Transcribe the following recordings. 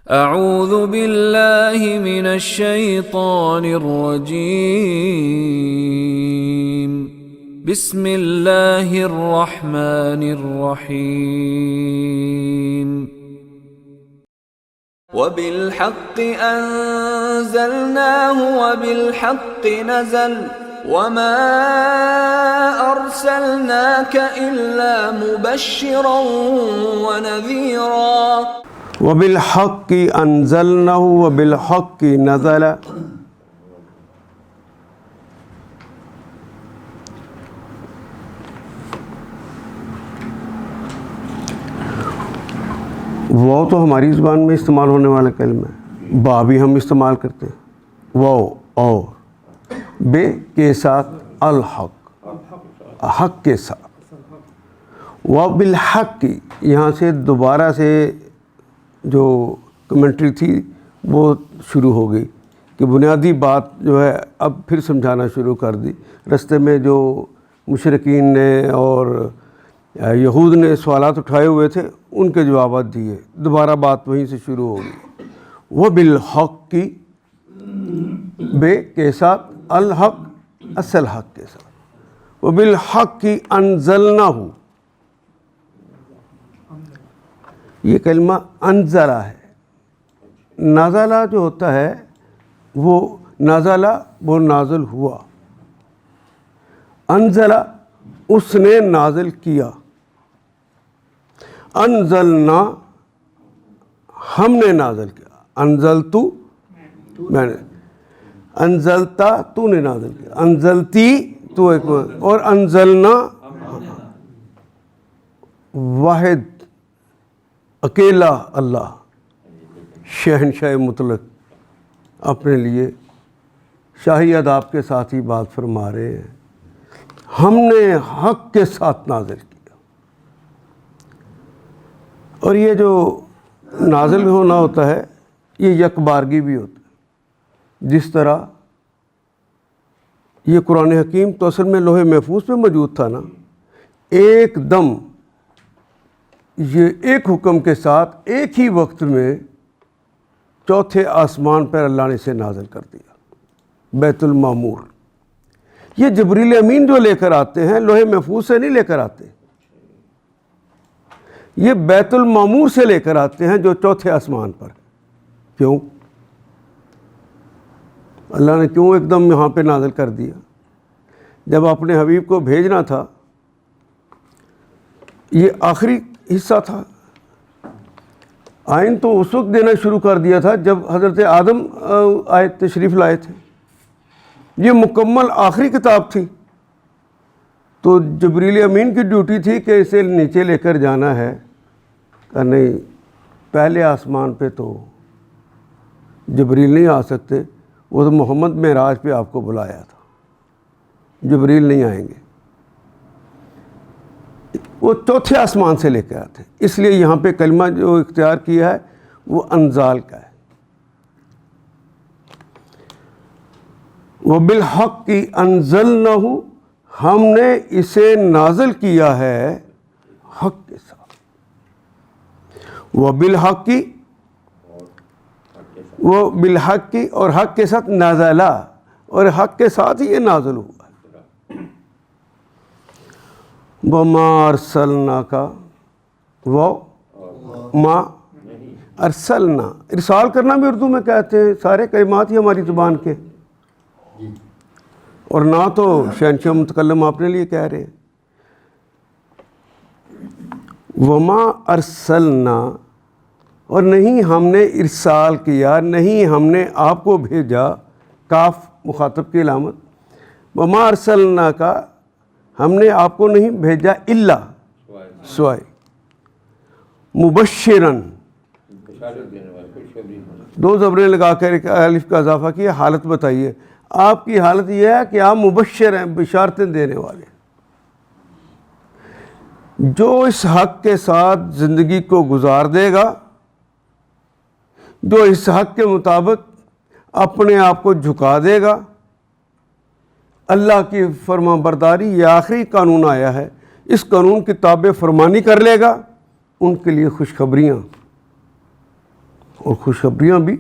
اعوذ باللہ من الشیطان الرجیم بسم اللہ الرحمن الرحیم وبالحق انزلناه وبالحق نزل وما ارسلناك الا مبشرا ونذيرا وبالحق انزلناه وبالحق نزل وہ تو ہماری زبان میں استعمال ہونے والا کلمہ ہے، با بھی ہم استعمال کرتے ہیں، وہ اور بے کے ساتھ الحق، حق کے ساتھ، وبالحق کی یہاں سے دوبارہ سے جو کمنٹری تھی وہ شروع ہو گئی کہ بنیادی بات جو ہے اب پھر سمجھانا شروع کر دی۔ رستے میں جو مشرکین نے اور یہود نے سوالات اٹھائے ہوئے تھے ان کے جوابات دیے، دوبارہ بات وہیں سے شروع ہو گئی۔ وہ بالحق کی بے کے ساتھ الحق اصل حق کے ساتھ، وہ بالحق کی انزلناہ، یہ کلمہ انزلہ ہے۔ نازلہ جو ہوتا ہے وہ نازلہ وہ نازل ہوا، انزلہ اس نے نازل کیا، انزلنا ہم نے نازل کیا، انزلتو میں نے، انزلتا تو نے نازل کیا، انزلتی تو ایک، اور انزلنا واحد اکیلا اللہ شہنشاہ مطلق اپنے لیے شاہی اداب کے ساتھ ہی بات فرما رہے ہیں، ہم نے حق کے ساتھ نازل کیا۔ اور یہ جو نازل ہونا ہوتا ہے یہ یک بارگی بھی ہوتا ہے، جس طرح یہ قرآن حکیم تو اصل میں لوح محفوظ پہ موجود تھا نا، ایک دم یہ ایک حکم کے ساتھ ایک ہی وقت میں چوتھے آسمان پر اللہ نے اسے نازل کر دیا، بیت المعمور۔ یہ جبریل امین جو لے کر آتے ہیں لوح محفوظ سے نہیں لے کر آتے، یہ بیت المعمور سے لے کر آتے ہیں جو چوتھے آسمان پر۔ کیوں؟ اللہ نے کیوں ایک دم یہاں پہ نازل کر دیا؟ جب اپنے حبیب کو بھیجنا تھا، یہ آخری حصہ تھا، آئین تو اس وقت دینا شروع کر دیا تھا جب حضرت آدم آئے تشریف لائے تھے، یہ مکمل آخری کتاب تھی، تو جبریل امین کی ڈیوٹی تھی کہ اسے نیچے لے کر جانا ہے، کہ نہیں پہلے آسمان پہ تو جبریل نہیں آ سکتے، وہ تو محمد معراج پہ آپ کو بلایا تھا، جبریل نہیں آئیں گے، وہ چوتھے آسمان سے لے کے آتے، اس لیے یہاں پہ کلمہ جو اختیار کیا ہے وہ انزال کا ہے۔ وبالحق کی انزلناہ، ہم نے اسے نازل کیا ہے حق کے ساتھ، وبالحق کی، وہ بالحق کی اور حق کے ساتھ نازلہ، اور حق کے ساتھ ہی یہ نازل ہوا ہے۔ وما ارسلناک، وہ ما ارسلنا، ارسال کرنا بھی اردو میں کہتے ہیں، سارے کلمات ہی ہماری زبان کے، اور نہ تو شہنشاہ متکلم اپنے لیے کہہ رہے ہیں۔ وما ارسلنا، اور نہیں ہم نے ارسال کیا، نہیں ہم نے آپ کو بھیجا، کاف مخاطب کی علامت، وما ارسلنا کا ہم نے آپ کو نہیں بھیجا الا سوائے مبشرن، دو زبریں لگا کر ایک الف کا اضافہ کیا، حالت بتائیے، آپ کی حالت یہ ہے کہ آپ مبشر ہیں، بشارتیں دینے والے، جو اس حق کے ساتھ زندگی کو گزار دے گا، جو اس حق کے مطابق اپنے آپ کو جھکا دے گا، اللہ کی فرما برداری، یہ آخری قانون آیا ہے، اس قانون کی تابع فرمانی کر لے گا، ان کے لیے خوشخبریاں اور خوشخبریاں بھی.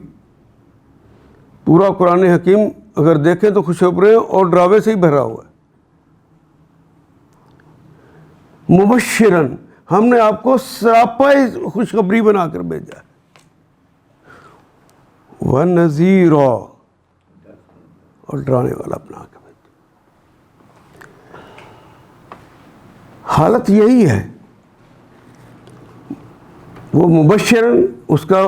پورا قرآن حکیم اگر دیکھیں تو خوشخبریاں اور ڈراوے سے ہی بھرا ہوا ہے. مبشرن، ہم نے آپ کو سراپا خوشخبری بنا کر بھیجا ہے. وَنَذِيرًا، اور ڈرانے والا بنا کے بھیجا. حالت یہی ہے. وہ مبشرن اس کا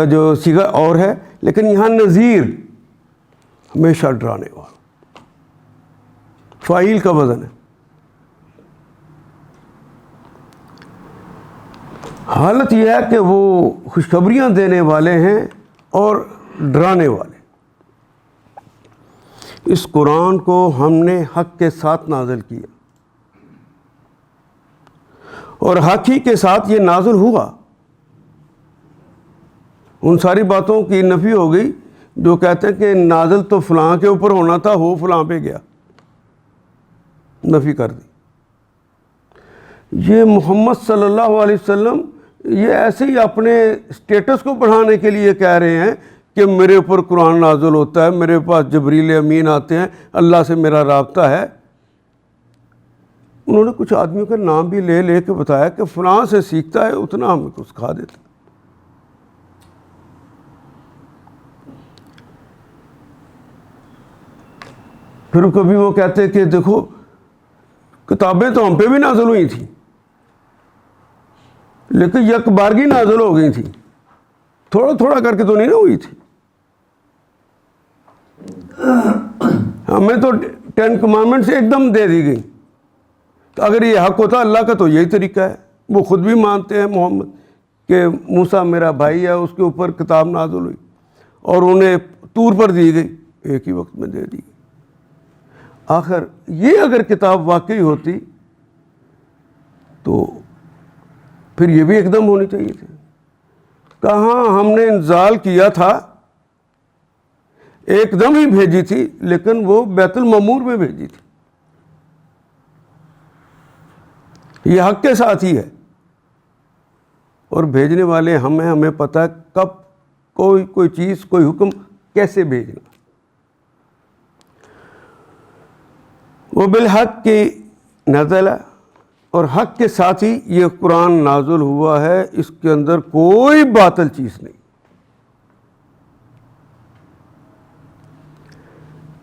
جو صیغہ اور ہے، لیکن یہاں نذیر ہمیشہ ڈرانے والا، فاعل کا وزن ہے. حالت یہ ہے کہ وہ خوشخبریاں دینے والے ہیں اور ڈرانے والے. اس قرآن کو ہم نے حق کے ساتھ نازل کیا، اور حق ہی کے ساتھ یہ نازل ہوا. ان ساری باتوں کی نفی ہو گئی جو کہتے ہیں کہ نازل تو فلاں کے اوپر ہونا تھا، ہو فلاں پہ گیا، نفی کر دی. یہ محمد صلی اللہ علیہ وسلم یہ ایسے ہی اپنے اسٹیٹس کو بڑھانے کے لیے کہہ رہے ہیں کہ میرے اوپر قرآن نازل ہوتا ہے، میرے پاس جبریل امین آتے ہیں، اللہ سے میرا رابطہ ہے. انہوں نے کچھ آدمیوں کا نام بھی لے لے کے بتایا کہ فلاں سے سیکھتا ہے، اتنا ہمیں کو سکھا دیتا. پھر کبھی وہ کہتے کہ دیکھو کتابیں تو ہم پہ بھی نازل ہوئی تھیں، لیکن یک بارگی نازل ہو گئی تھی، تھوڑا تھوڑا کر کے تو نہیں نہ ہوئی تھی. ہمیں تو 10 کمانڈمنٹس ایک دم دے دی گئی. تو اگر یہ حق ہوتا اللہ کا تو یہی طریقہ ہے. وہ خود بھی مانتے ہیں محمد کہ موسیٰ میرا بھائی ہے، اس کے اوپر کتاب نازل ہوئی اور انہیں طور پر دی گئی، ایک ہی وقت میں دے دی گئی. آخر یہ اگر کتاب واقعی ہوتی تو پھر یہ بھی ایک دم ہونی چاہیے تھی. کہاں ہم نے انزال کیا تھا، ایک دم ہی بھیجی تھی، لیکن وہ بیت المعمور میں بھیجی تھی. یہ حق کے ساتھ ہی ہے، اور بھیجنے والے ہمیں پتہ ہے کب کوئی چیز کوئی حکم کیسے بھیجنا. وہ بالحق کی نزل، اور حق کے ساتھ ہی یہ قرآن نازل ہوا ہے، اس کے اندر کوئی باطل چیز نہیں.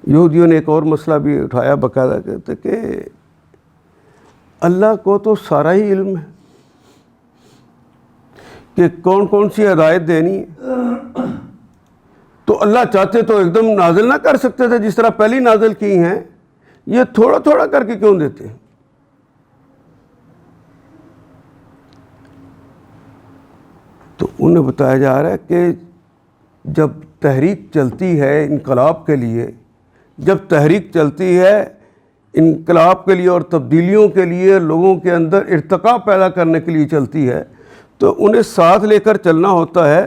یہودیوں نے ایک اور مسئلہ بھی اٹھایا باقاعدہ، کہتے کہ اللہ کو تو سارا ہی علم ہے کہ کون کون سی ہدایت دینی ہے، تو اللہ چاہتے تو ایک دم نازل نہ کر سکتے تھے جس طرح پہلی نازل کی ہیں، یہ تھوڑا تھوڑا کر کے کیوں دیتے ہیں؟ تو انہیں بتایا جا رہا ہے کہ جب تحریک چلتی ہے انقلاب کے لیے، جب تحریک چلتی ہے انقلاب کے لیے اور تبدیلیوں کے لیے، لوگوں کے اندر ارتقاء پیدا کرنے کے لیے چلتی ہے، تو انہیں ساتھ لے کر چلنا ہوتا ہے.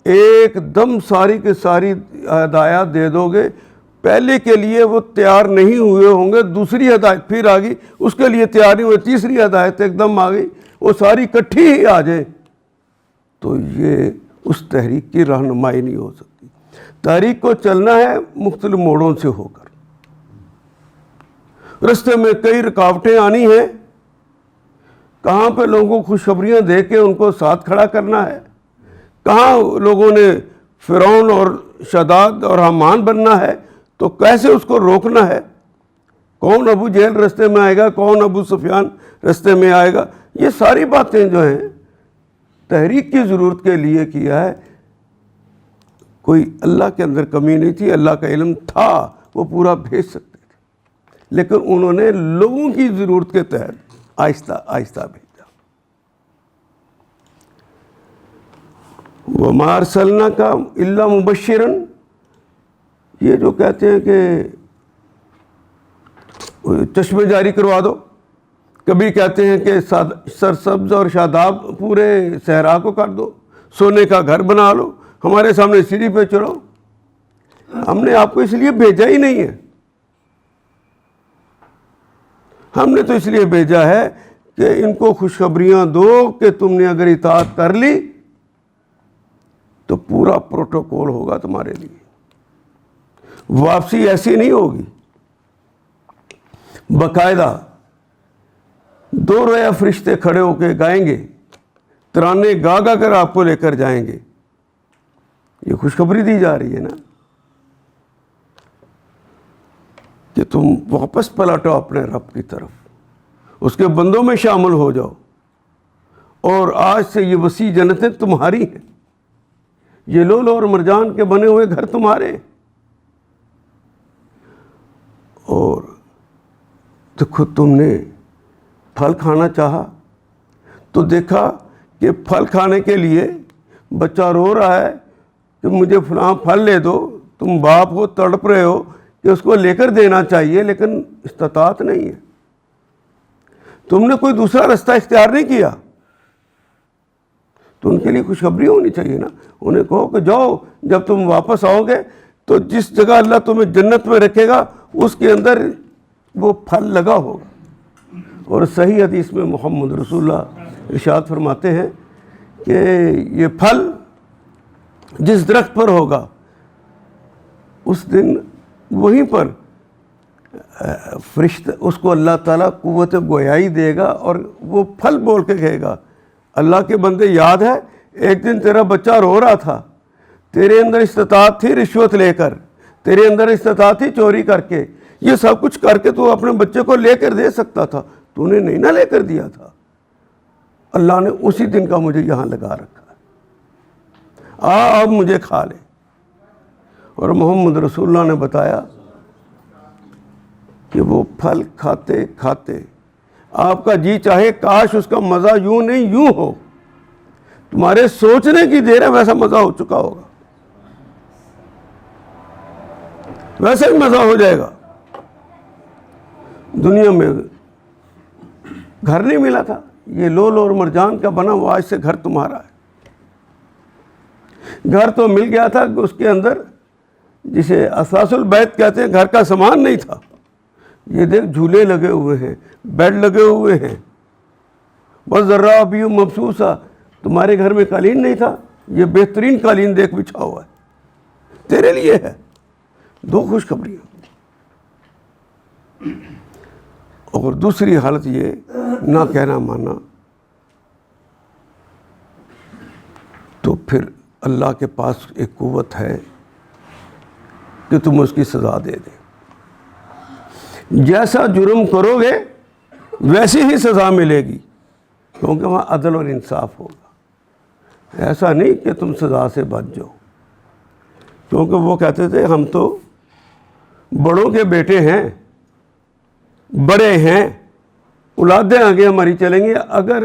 ایک دم ساری کی ساری ہدایات دے دو گے، پہلے کے لیے وہ تیار نہیں ہوئے ہوں گے، دوسری ہدایت پھر آ گئی، اس کے لیے تیار نہیں ہوئے، تیسری ہدایت ایک دم آ گئی، وہ ساری اکٹھی ہی آ جائیں، تو یہ اس تحریک کی رہنمائی نہیں ہو سکتی. تحریک کو چلنا ہے مختلف موڑوں سے ہو کر. رستے میں کئی رکاوٹیں آنی ہیں، کہاں پہ لوگوں کو خوشخبریاں دے کے ان کو ساتھ کھڑا کرنا ہے، کہاں لوگوں نے فرعون اور شداد اور حامان بننا ہے تو کیسے اس کو روکنا ہے، کون ابو جہل رستے میں آئے گا، کون ابو سفیان رستے میں آئے گا. یہ ساری باتیں جو ہیں تحریک کی ضرورت کے لیے کیا ہے. کوئی اللہ کے اندر کمی نہیں تھی، اللہ کا علم تھا، وہ پورا بھیج سکتے تھے، لیکن انہوں نے لوگوں کی ضرورت کے تحت آہستہ آہستہ بھیجا. وَمَا أَرْسَلْنَاكَ إِلَّا مُبَشِّرًا، یہ جو کہتے ہیں کہ چشمے جاری کروا دو، کبھی کہتے ہیں کہ سرسبز اور شاداب پورے صحرا کو کر دو، سونے کا گھر بنا لو، ہمارے سامنے سیڑھی پہ چڑھو. ہم نے آپ کو اس لیے بھیجا ہی نہیں ہے، ہم نے تو اس لیے بھیجا ہے کہ ان کو خوشخبریاں دو کہ تم نے اگر اطاعت کر لی پورا پروٹوکول ہوگا تمہارے لیے. واپسی ایسی نہیں ہوگی, باقاعدہ 2 رویا فرشتے کھڑے ہو کے گائیں گے, ترانے گا گا کر آپ کو لے کر جائیں گے. یہ خوشخبری دی جا رہی ہے نا کہ تم واپس پلٹو اپنے رب کی طرف, اس کے بندوں میں شامل ہو جاؤ, اور آج سے یہ وسیع جنتیں تمہاری ہیں, یہ لؤلؤ اور مرجان کے بنے ہوئے گھر تمہارے ہیں. اور دیکھو, تم نے پھل کھانا چاہا تو دیکھا کہ پھل کھانے کے لیے بچہ رو رہا ہے کہ مجھے فلاں پھل لے دو, تم باپ ہو تڑپ رہے ہو کہ اس کو لے کر دینا چاہیے, لیکن استطاعت نہیں ہے. تم نے کوئی دوسرا راستہ اختیار نہیں کیا, تو ان کے لیے خوشخبری ہونی چاہیے نا. انہیں کہو کہ جاؤ, جب تم واپس آؤ گے تو جس جگہ اللہ تمہیں جنت میں رکھے گا اس کے اندر وہ پھل لگا ہوگا. اور صحیح حدیث میں محمد رسول اللہ ارشاد فرماتے ہیں کہ یہ پھل جس درخت پر ہوگا اس دن وہیں پر فرشتہ اس کو اللہ تعالیٰ قوت گویائی دے گا, اور وہ پھل بول کے کہے گا, اللہ کے بندے یاد ہے ایک دن تیرا بچہ رو رہا تھا, تیرے اندر استطاعت تھی رشوت لے کر, تیرے اندر استطاعت تھی چوری کر کے, یہ سب کچھ کر کے تو اپنے بچے کو لے کر دے سکتا تھا, تو نے نہیں نہ لے کر دیا تھا. اللہ نے اسی دن کا مجھے یہاں لگا رکھا ہے, اب مجھے کھا لے. اور محمد رسول اللہ نے بتایا کہ وہ پھل کھاتے کھاتے آپ کا جی چاہے کاش اس کا مزہ یوں نہیں یوں ہو, تمہارے سوچنے کی دیر ہے ویسا مزہ ہو چکا ہوگا, ویسا ہی مزہ ہو جائے گا. دنیا میں گھر نہیں ملا تھا, یہ لؤلؤ اور مرجان کا بنا وہ آج سے گھر تمہارا ہے. گھر تو مل گیا تھا کہ اس کے اندر جسے اساس البیت کہتے ہیں گھر کا سامان نہیں تھا. یہ دیکھ جھولے لگے ہوئے ہیں, بیڈ لگے ہوئے ہیں, بس ذرا بھی مبسوسا. تمہارے گھر میں قالین نہیں تھا, یہ بہترین قالین دیکھ بچھا ہوا ہے, تیرے لیے ہے. 2 خوشخبریاں. اور دوسری حالت یہ نہ کہنا ماننا, تو پھر اللہ کے پاس ایک قوت ہے کہ تم اس کی سزا دے دے. جیسا جرم کرو گے ویسی ہی سزا ملے گی, کیونکہ وہاں عدل اور انصاف ہوگا. ایسا نہیں کہ تم سزا سے بچ جاؤ, کیونکہ وہ کہتے تھے ہم تو بڑوں کے بیٹے ہیں, بڑے ہیں, اولادیں آگے ہماری چلیں گی. اگر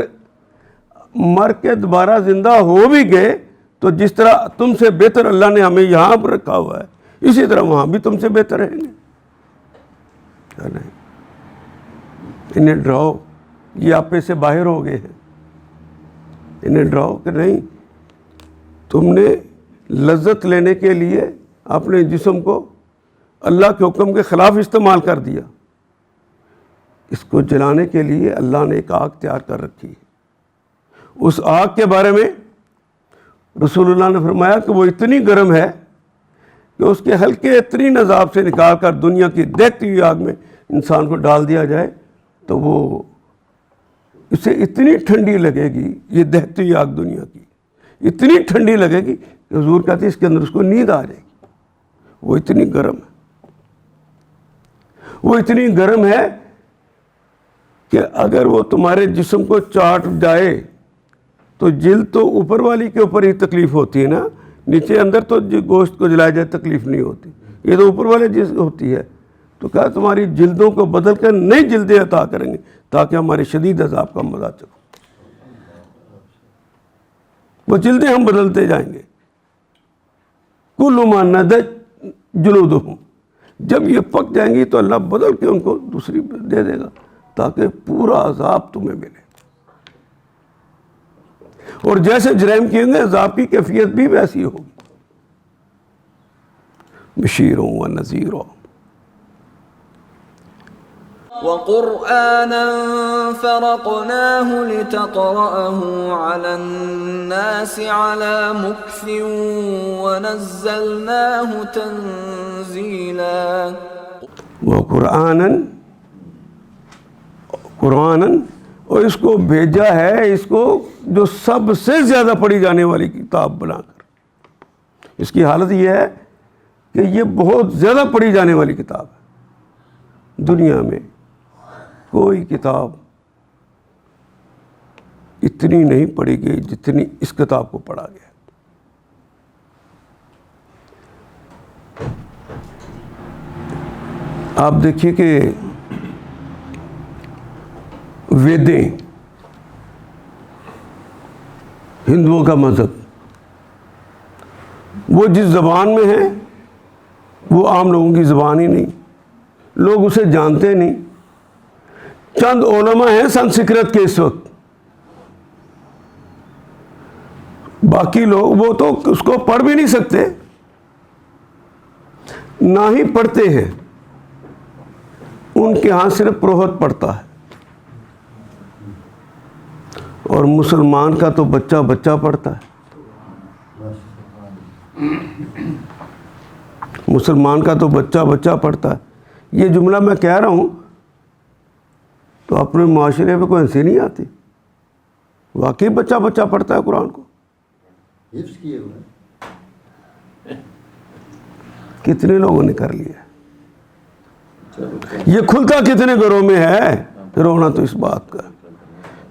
مر کے دوبارہ زندہ ہو بھی گئے تو جس طرح تم سے بہتر اللہ نے ہمیں یہاں پر رکھا ہوا ہے, اسی طرح وہاں بھی تم سے بہتر رہیں گے. نہیں, انہیں ڈراؤ, یہ آپے سے باہر ہو گئے ہیں, انہیں ڈراؤ کہ نہیں, تم نے لذت لینے کے لیے اپنے جسم کو اللہ کے حکم کے خلاف استعمال کر دیا. اس کو جلانے کے لیے اللہ نے ایک آگ تیار کر رکھی ہے. اس آگ کے بارے میں رسول اللہ نے فرمایا کہ وہ اتنی گرم ہے کہ اس کے ہلکے ترین عذاب سے نکال کر دنیا کی دیکھتی ہوئی آگ میں انسان کو ڈال دیا جائے تو وہ اسے اتنی ٹھنڈی لگے گی, یہ دہتی ہوئی آگ دنیا کی اتنی ٹھنڈی لگے گی کہ حضور کہتے ہیں اس کے اندر اس کو نیند آ جائے گی. وہ اتنی گرم ہے, وہ اتنی گرم ہے کہ اگر وہ تمہارے جسم کو چاٹ جائے تو جلد تو اوپر والی کے اوپر ہی تکلیف ہوتی ہے نا, نیچے اندر تو گوشت کو جلایا جائے تکلیف نہیں ہوتی, یہ تو اوپر والے جس ہوتی ہے. تو کہا تمہاری جلدوں کو بدل کر نئی جلدیں عطا کریں گے تاکہ ہمارے شدید عذاب کا مزہ چکو. وہ جلدیں ہم بدلتے جائیں گے. کل ما نضجت جلودہم, جب یہ پک جائیں گی تو اللہ بدل کے ان کو دوسری دے دے گا تاکہ پورا عذاب تمہیں ملے. اور جیسے جرائم کیے گے عذاب کی کیفیت بھی ویسی ہوگی. بشیر و نذیر. وقرآنا فرقناه لتقرأه على الناس على مكث ونزلناه تنزيلا. وہ قرآناً اور اس کو بھیجا ہے اس کو جو سب سے زیادہ پڑھی جانے والی کتاب بنا کر. اس کی حالت یہ ہے کہ یہ بہت زیادہ پڑھی جانے والی کتاب ہے. دنیا میں کوئی کتاب اتنی نہیں پڑھی گئی جتنی اس کتاب کو پڑھا گیا. آپ دیکھیے کہ ویدیں ہندوؤں کا مذہب وہ جس زبان میں ہے وہ عام لوگوں کی زبان ہی نہیں, لوگ اسے جانتے نہیں. چند علماء ہیں سنسکرت کے اس وقت, باقی لوگ وہ تو اس کو پڑھ بھی نہیں سکتے, نہ ہی پڑھتے ہیں. ان کے ہاں صرف پروہت پڑھتا ہے, اور مسلمان کا تو بچہ بچہ پڑھتا ہے. مسلمان کا تو بچہ بچہ پڑھتا ہے. یہ جملہ میں کہہ رہا ہوں تو اپنے معاشرے پہ کوئی ہنسی نہیں آتی. واقعی بچہ بچہ پڑھتا ہے قرآن کو. کتنے لوگوں نے کر لیا. یہ کھلتا کتنے گھروں میں ہے رونا تو اس بات کا.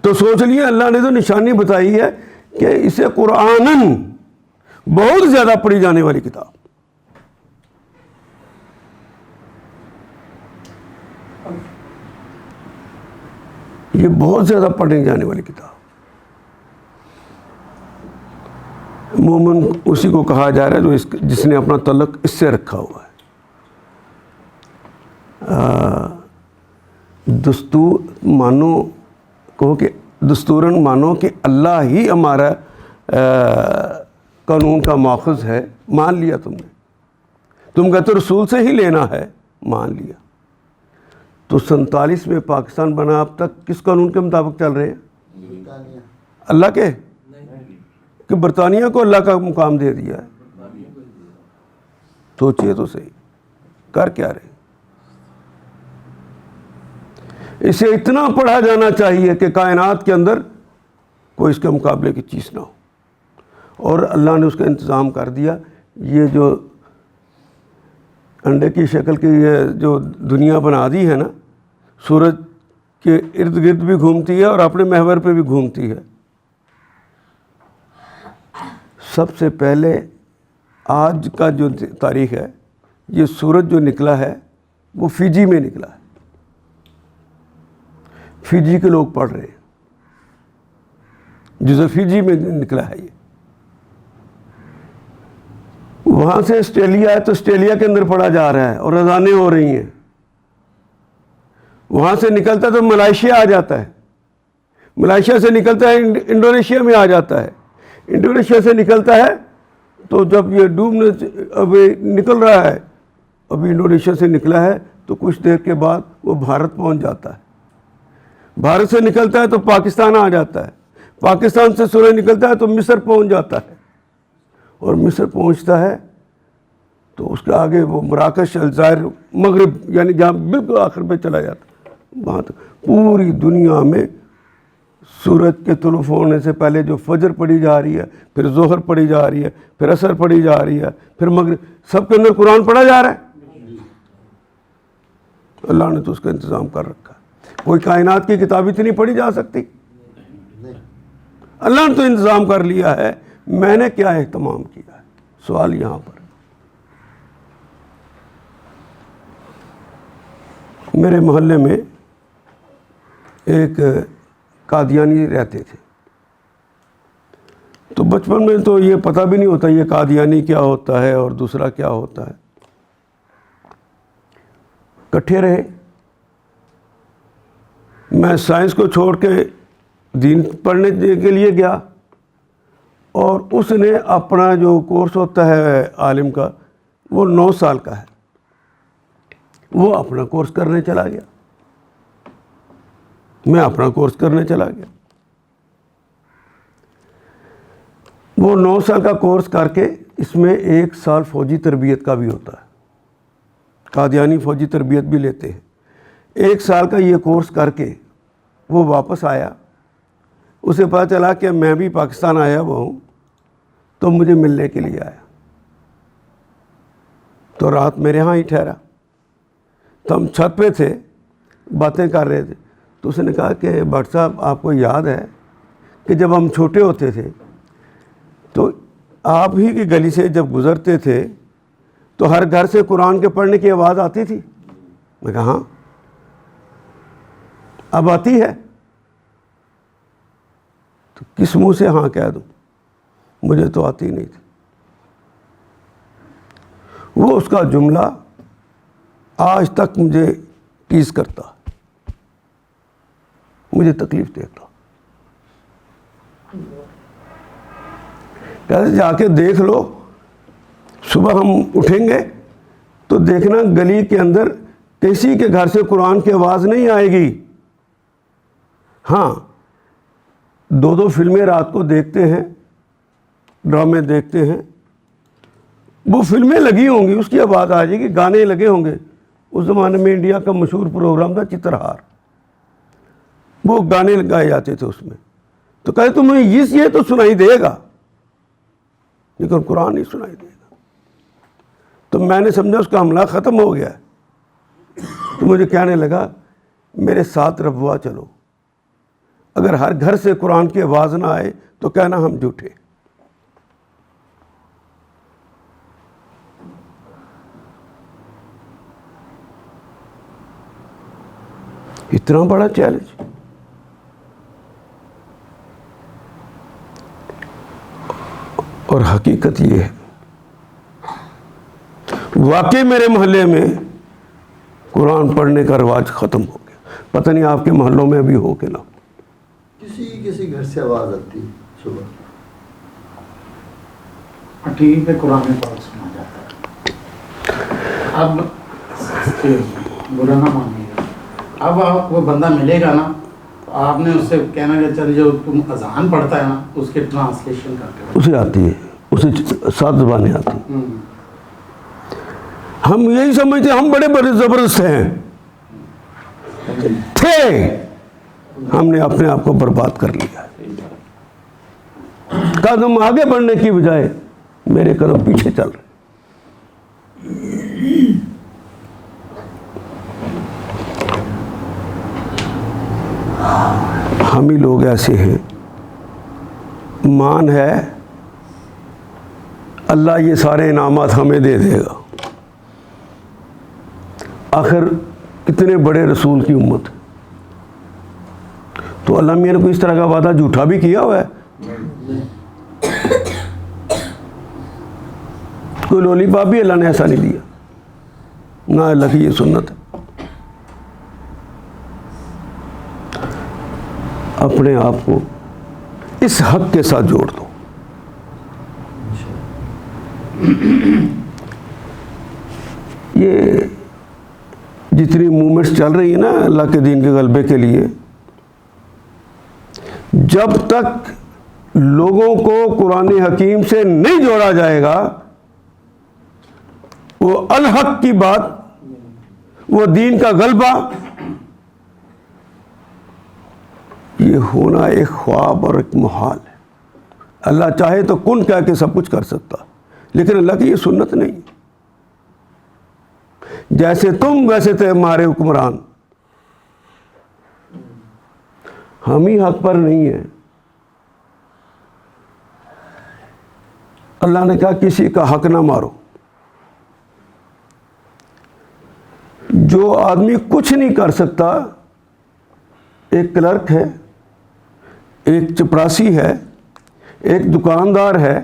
تو سوچ لیے اللہ نے تو نشانی بتائی ہے کہ اسے قرآناً بہت زیادہ پڑھی جانے والی کتاب. یہ بہت زیادہ پڑھی جانے والی کتاب. مومن اسی کو کہا جا رہا ہے جو جس نے اپنا تعلق اس سے رکھا ہوا ہے. دستور مانو کہو کہ دستوراً مانو کہ اللہ ہی ہمارا قانون کا ماخذ ہے, مان لیا تم نے. تم کہتے رسول سے ہی لینا ہے, مان لیا. تو 47 میں پاکستان بنا, اب تک کس قانون کے مطابق چل رہے ہیں؟ اللہ کے, کہ برطانیہ کو اللہ کا مقام دے دیا ہے. سوچئے تو صحیح, کر کیا رہے. اسے اتنا پڑھا جانا چاہیے کہ کائنات کے اندر کوئی اس کے مقابلے کی چیز نہ ہو. اور اللہ نے اس کا انتظام کر دیا. یہ جو انڈے کی شکل کی یہ جو دنیا بنا دی ہے نا, سورج کے ارد گرد بھی گھومتی ہے اور اپنے محور پہ بھی گھومتی ہے. سب سے پہلے آج کا جو تاریخ ہے, یہ سورج جو نکلا ہے وہ فیجی میں نکلا ہے. فیجی کے لوگ پڑھ رہے ہیں, جزو فیجی میں نکلا ہے. یہ وہاں سے آسٹریلیا ہے تو آسٹریلیا کے اندر پڑھا جا رہا ہے اور اذانیں ہو رہی ہیں. وہاں سے نکلتا ہے تو ملائیشیا آ جاتا ہے, ملائیشیا سے نکلتا ہے انڈونیشیا میں آ جاتا ہے, انڈونیشیا سے نکلتا ہے تو جب یہ ڈوبنے ابھی نکل رہا ہے, ابھی انڈونیشیا سے نکلا ہے تو کچھ دیر کے بعد وہ بھارت پہنچ جاتا ہے. بھارت سے نکلتا ہے تو پاکستان آ جاتا ہے, پاکستان سے سورج نکلتا ہے تو مصر پہنچ جاتا ہے, اور مصر پہنچتا ہے تو اس کے آگے وہ مراکش, الجزائر, مغرب, یعنی جہاں بالکل آخر پہ چلا جاتا ہے. وہاں تک پوری دنیا میں سورج کے طلوع ہونے سے پہلے جو فجر پڑھی جا رہی ہے, پھر ظہر پڑھی جا رہی ہے, پھر عصر پڑھی جا رہی ہے, پھر مغرب, سب کے اندر قرآن پڑھا جا رہا ہے. اللہ نے تو اس کا انتظام کر رکھا ہے. کوئی کائنات کی کتاب اتنی پڑھی جا سکتی؟ اللہ نے تو انتظام کر لیا ہے, میں نے کیا اہتمام کیا ہے. سوال یہاں پر, میرے محلے میں ایک قادیانی رہتے تھے. تو بچپن میں تو یہ پتہ بھی نہیں ہوتا یہ قادیانی کیا ہوتا ہے اور دوسرا کیا ہوتا ہے. کٹھے رہے. میں سائنس کو چھوڑ کے دین پڑھنے کے لیے گیا, اور اس نے اپنا جو کورس ہوتا ہے عالم کا وہ 9 سال کا ہے, وہ اپنا کورس کرنے چلا گیا. میں اپنا کورس کرنے چلا گیا. وہ 9 سال کا کورس کر کے اس میں 1 سال فوجی تربیت کا بھی ہوتا ہے, قادیانی فوجی تربیت بھی لیتے ہیں. 1 سال کا یہ کورس کر کے وہ واپس آیا. اسے پتہ چلا کہ میں بھی پاکستان آیا ہوا ہوں, تو مجھے ملنے کے لیے آیا. تو رات میرے ہاں ہی ٹھہرا. تو ہم چھت پہ تھے, باتیں کر رہے تھے. تو اس نے کہا کہ بٹ صاحب آپ کو یاد ہے کہ جب ہم چھوٹے ہوتے تھے تو آپ ہی کی گلی سے جب گزرتے تھے تو ہر گھر سے قرآن کے پڑھنے کی آواز آتی تھی؟ میں کہا ہاں. اب آتی ہے؟ تو کس منہ سے ہاں کہہ دوں, مجھے تو آتی نہیں تھی. وہ اس کا جملہ آج تک مجھے ٹیز کرتا, مجھے تکلیف دیتا. کہتے جا کے دیکھ لو, صبح ہم اٹھیں گے تو دیکھنا گلی کے اندر کسی کے گھر سے قرآن کی آواز نہیں آئے گی. ہاں 2 فلمیں رات کو دیکھتے ہیں, ڈرامے دیکھتے ہیں, وہ فلمیں لگی ہوں گی, اس کی آواز آ جائے گی, گانے لگے ہوں گے. اس زمانے میں انڈیا کا مشہور پروگرام تھا چترہار, وہ گانے گائے جاتے تھے اس میں. تو کہے تمہیں یہ تو سنائی دے گا لیکن قرآن نہیں سنائی دے گا. تو میں نے سمجھا اس کا حملہ ختم ہو گیا. تو مجھے کہنے لگا میرے ساتھ ربوا چلو, اگر ہر گھر سے قرآن کی آواز نہ آئے تو کہنا ہم جھوٹے. اتنا بڑا چیلنج. اور حقیقت یہ ہے واقعی میرے محلے میں قرآن پڑھنے کا رواج ختم ہو گیا. پتہ نہیں آپ کے محلوں میں ابھی ہو کہ نہ. کسی گھر سے آواز آتی صبح, ٹی وی پہ قرآن پاک سنا جاتا ہے. اب برا نہ مانیے گا, اب آپ وہ بندہ ملے گا نا, آپ نے اس سے کہنا کہ چل جو تم اذان پڑھتا ہے نا اس کے ٹرانسلیشن کر کے, اسے آتی ہے, اسے 7 زبانیں آتی. ہم یہی سمجھتے ہم بڑے زبردست ہیں, تھے, ہم نے اپنے آپ کو برباد کر لیا. قدم آگے بڑھنے کی بجائے میرے قدم پیچھے چل رہے. ہم ہی لوگ ایسے ہیں, مان ہے اللہ یہ سارے انعامات ہمیں دے دے گا. آخر کتنے بڑے رسول کی امت, تو اللہ میاں نے کوئی اس طرح کا وعدہ جھوٹا بھی کیا ہوا ہے؟ کوئی لولی پاپ بھی اللہ نے ایسا نہیں دیا, نہ اللہ کی یہ سنت ہے. اپنے آپ کو اس حق کے ساتھ جوڑ دو. یہ جتنی موومنٹس چل رہی ہیں نا اللہ کے دین کے غلبے کے لیے, جب تک لوگوں کو قرآن حکیم سے نہیں جوڑا جائے گا, وہ الحق کی بات, وہ دین کا غلبہ, یہ ہونا ایک خواب اور ایک محال ہے. اللہ چاہے تو کن کہہ کے سب کچھ کر سکتا, لیکن اللہ کی یہ سنت نہیں. جیسے تم ویسے تھے ہمارے حکمران, ہم ہی حق پر نہیں ہیں. اللہ نے کہا کسی کا حق نہ مارو. جو آدمی کچھ نہیں کر سکتا, ایک کلرک ہے, ایک چپراسی ہے, ایک دکاندار ہے,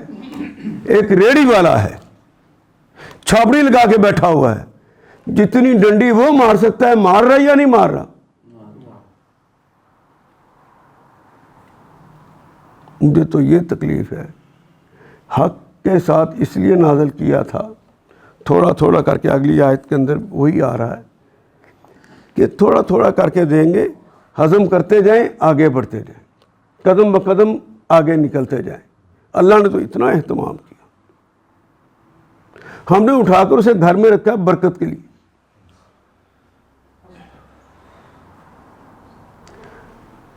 ایک ریڑھی والا ہے, چھاپڑی لگا کے بیٹھا ہوا ہے, جتنی ڈنڈی وہ مار سکتا ہے مار رہا یا نہیں مار رہا؟ مجھے تو یہ تکلیف ہے. حق کے ساتھ اس لیے نازل کیا تھا, تھوڑا تھوڑا کر کے, اگلی آیت کے اندر وہی آ رہا ہے کہ تھوڑا تھوڑا کر کے دیں گے ہضم کرتے جائیں, آگے بڑھتے جائیں, قدم بقدم آگے نکلتے جائیں. اللہ نے تو اتنا اہتمام کیا, ہم نے اٹھا کر اسے گھر میں رکھا برکت کے لیے.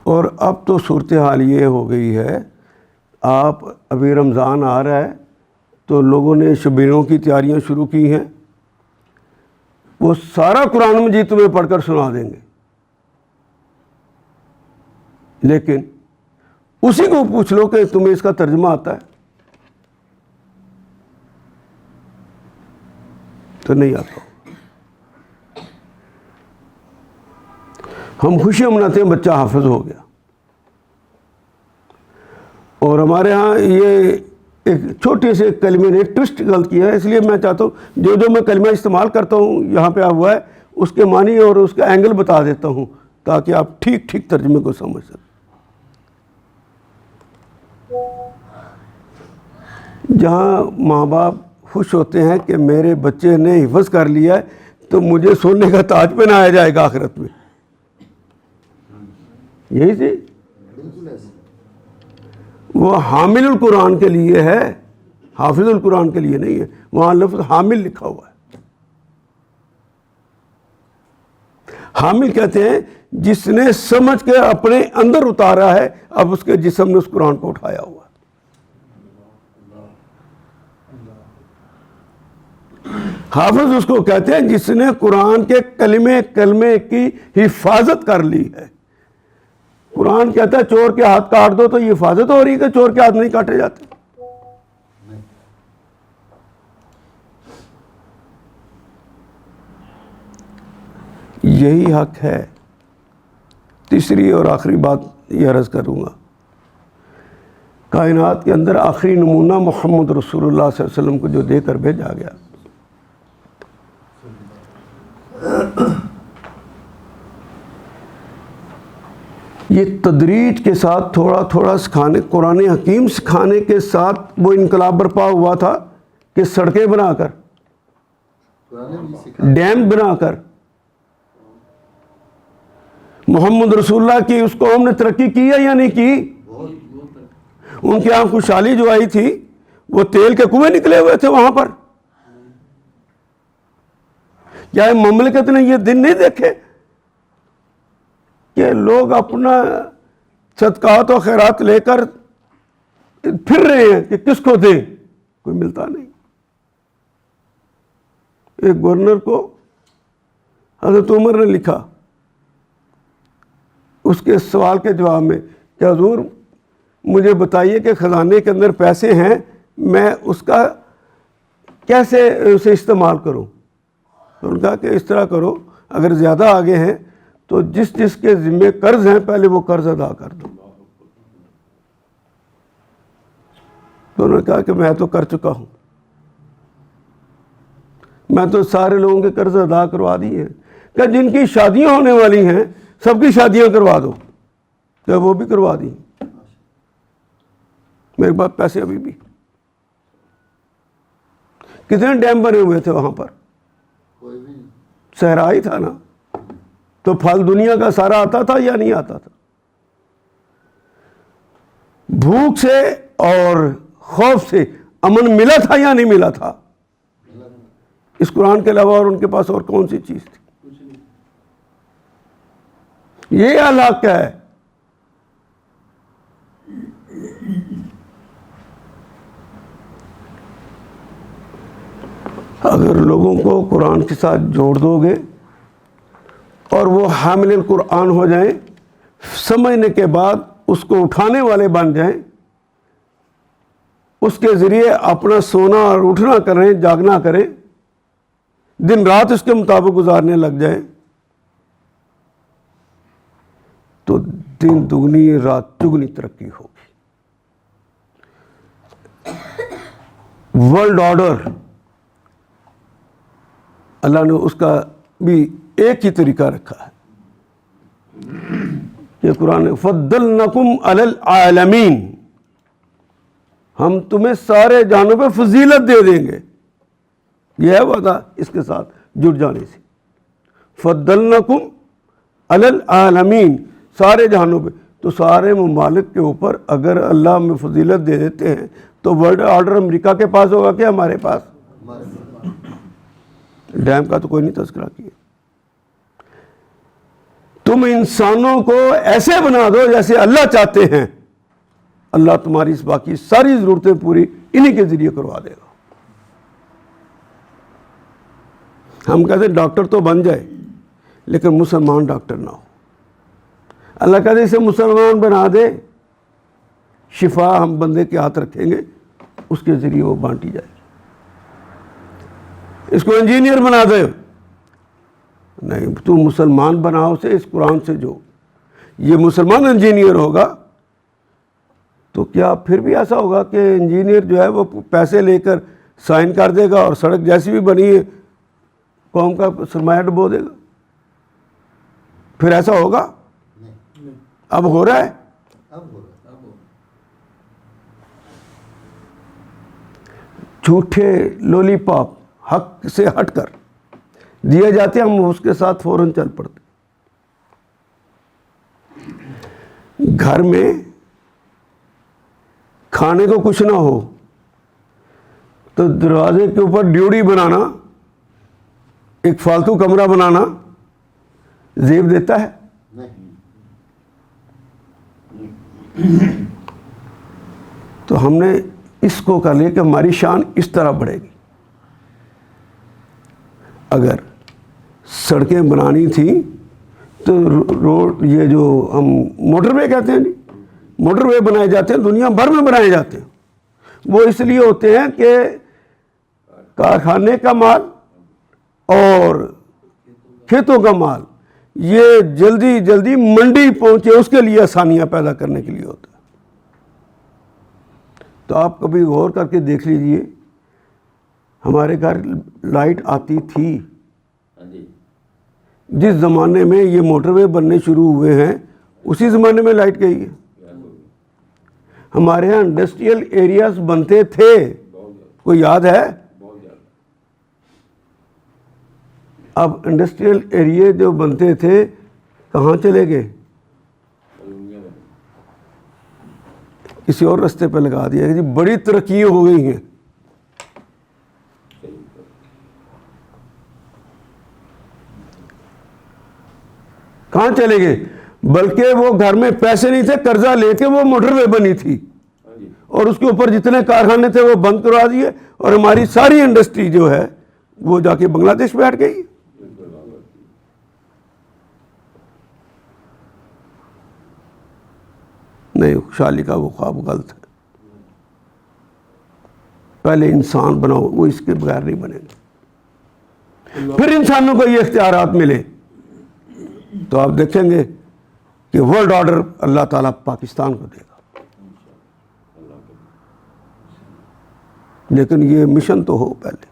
اور اب تو صورتحال یہ ہو گئی ہے, آپ ابھی رمضان آ رہا ہے تو لوگوں نے شبیروں کی تیاریاں شروع کی ہیں, وہ سارا قرآن مجید تمہیں پڑھ کر سنا دیں گے, لیکن اسی کو پوچھ لو کہ تمہیں اس کا ترجمہ آتا ہے تو نہیں آتا. ہم خوشیاں مناتے ہیں بچہ حافظ ہو گیا, اور ہمارے ہاں یہ ایک چھوٹے سے کلمے نے ٹوسٹ غلط کیا ہے, اس لیے میں چاہتا ہوں جو میں کلمہ استعمال کرتا ہوں یہاں پہ ہوا ہے اس کے معنی اور اس کا اینگل بتا دیتا ہوں تاکہ آپ ٹھیک ٹھیک ترجمے کو سمجھ سکیں. جہاں ماں باپ خوش ہوتے ہیں کہ میرے بچے نے حفظ کر لیا ہے تو مجھے سونے کا تاج پہنایا جائے گا آخرت میں, یہی سی. بالکل ایسے. وہ حامل القرآن کے لیے ہے, حافظ القرآن کے لیے نہیں ہے. وہاں لفظ حامل لکھا ہوا ہے. حامل کہتے ہیں جس نے سمجھ کے اپنے اندر اتارا ہے, اب اس کے جسم نے اس قرآن کو اٹھایا ہوا ہے. حافظ اس کو کہتے ہیں جس نے قرآن کے کلمے کی حفاظت کر لی ہے. قرآن کہتا ہے چور کے ہاتھ کاٹ دو تو یہ حفاظت ہو رہی ہے کہ چور کے ہاتھ نہیں کاٹے جاتے. یہی حق ہے. تیسری اور آخری بات یہ عرض کروں گا, کائنات کے اندر آخری نمونہ محمد رسول اللہ صلی اللہ علیہ وسلم کو جو دے کر بھیجا گیا, یہ تدریج کے ساتھ تھوڑا تھوڑا سکھانے, قرآن حکیم سکھانے کے ساتھ وہ انقلاب برپا ہوا تھا کہ سڑکیں بنا کر, ڈیم بنا کر محمد رسول اللہ کی اس قوم نے ترقی کی ہے یا نہیں کی؟ ان کے یہاں خوشحالی جو آئی تھی وہ تیل کے کنویں نکلے ہوئے تھے وہاں پر. کیا مملکت نے یہ دن نہیں دیکھے کہ لوگ اپنا صدقات و خیرات لے کر پھر رہے ہیں کہ کس کو دیں, کوئی ملتا نہیں. ایک گورنر کو حضرت عمر نے لکھا اس کے سوال کے جواب میں کہ حضور مجھے بتائیے کہ خزانے کے اندر پیسے ہیں, میں اس کا کیسے اسے استعمال کروں؟ تو انہوں نے کہا کہ اس طرح کرو, اگر زیادہ آگے ہیں تو جس جس کے ذمے قرض ہیں پہلے وہ قرض ادا کر دو. تو انہوں نے کہا کہ میں تو کر چکا ہوں, میں تو سارے لوگوں کے قرض ادا کروا دیے ہیں. کہ جن کی شادیاں ہونے والی ہیں سب کی شادیاں کروا دو, کہ وہ بھی کروا دی. میرے پاس پیسے ابھی بھی. کتنے ڈیم بنے ہوئے تھے وہاں پر, صحرا ہی تھا نا, تو پھل دنیا کا سارا آتا تھا یا نہیں آتا تھا؟ بھوک سے اور خوف سے امن ملا تھا یا نہیں ملا تھا؟ اس قرآن کے علاوہ اور ان کے پاس اور کون سی چیز تھی؟ یہ حق ہے. اگر لوگوں کو قرآن کے ساتھ جوڑ دو گے اور وہ حامل القرآن ہو جائیں, سمجھنے کے بعد اس کو اٹھانے والے بن جائیں, اس کے ذریعے اپنا سونا اور اٹھنا کریں, جاگنا کریں, دن رات اس کے مطابق گزارنے لگ جائیں, تو دن دگنی رات چگنی ترقی ہوگی. ورلڈ آرڈر اللہ نے اس کا بھی ایک ہی طریقہ رکھا ہے کہ قرآن فضلنکم علی العالمین, ہم تمہیں سارے جانوں پہ فضیلت دے دیں گے. یہ ہے وعدہ اس کے ساتھ جڑ جانے سے. فضلنکم علی العالمین, سارے جہانوں پہ. تو سارے ممالک کے اوپر اگر اللہ میں فضیلت دے دیتے ہیں تو ورلڈ آرڈر امریکہ کے پاس ہوگا کہ ہمارے پاس؟ ڈیم کا تو کوئی نہیں تذکرہ کیا. تم انسانوں کو ایسے بنا دو جیسے اللہ چاہتے ہیں, اللہ تمہاری اس باقی ساری ضرورتیں پوری انہی کے ذریعے کروا دے گا. ہم کہتے ہیں ڈاکٹر تو بن جائے لیکن مسلمان ڈاکٹر نہ ہو. اللہ کہتے اسے مسلمان بنا دے, شفا ہم بندے کے ہاتھ رکھیں گے, اس کے ذریعے وہ بانٹی جائے گی. اس کو انجینئر بنا دے, نہیں, تو مسلمان بنا اسے اس قرآن سے. جو یہ مسلمان انجینئر ہوگا تو کیا پھر بھی ایسا ہوگا کہ انجینئر جو ہے وہ پیسے لے کر سائن کر دے گا اور سڑک جیسی بھی بنی ہے قوم کا سرمایہ ڈبو دے گا؟ پھر ایسا ہوگا؟ اب ہو رہا ہے. جھوٹے لولی پاپ حق سے ہٹ کر دیے جاتے ہیں, ہم اس کے ساتھ فوراً چل پڑتے. گھر میں کھانے کو کچھ نہ ہو تو دروازے کے اوپر ڈیوڑی بنانا, ایک فالتو کمرہ بنانا زیب دیتا ہے؟ تو ہم نے اس کو کر لیا کہ ہماری شان اس طرح بڑھے گی. اگر سڑکیں بنانی تھیں تو روڈ, یہ جو ہم موٹر وے کہتے ہیں, نہیں, موٹر وے بنائے جاتے ہیں, دنیا بھر میں بنائے جاتے ہیں. وہ اس لیے ہوتے ہیں کہ کارخانے کا مال اور کھیتوں کا مال یہ جلدی جلدی منڈی پہنچے, اس کے لیے آسانیاں پیدا کرنے کے لیے ہوتا ہے. تو آپ کبھی غور کر کے دیکھ لیجئے, ہمارے گھر لائٹ آتی تھی جس زمانے میں یہ موٹر وے بننے شروع ہوئے ہیں, اسی زمانے میں لائٹ گئی ہے. ہمارے ہاں انڈسٹریل ایریاز بنتے تھے, کوئی یاد ہے؟ اب انڈسٹریل ایریا جو بنتے تھے کہاں چلے گئے؟ کسی اور رستے پہ لگا دیا کہ جی بڑی ترقی ہو گئی ہیں. کہاں چلے گئے؟ بلکہ وہ گھر میں پیسے نہیں تھے, قرضہ لے کے وہ موٹر وے بنی تھی اور اس کے اوپر جتنے کارخانے تھے وہ بند کروا دیے, اور ہماری ساری انڈسٹری جو ہے وہ جا کے بنگلہ دیش میں ہٹ گئی. نہیں, خوشحالی کا وہ خواب غلط ہے. پہلے انسان بناؤ, وہ اس کے بغیر نہیں بنے گا. پھر انسانوں کو یہ اختیارات ملے تو آپ دیکھیں گے کہ ورلڈ آرڈر اللہ تعالیٰ پاکستان کو دے گا. لیکن یہ مشن تو ہو پہلے.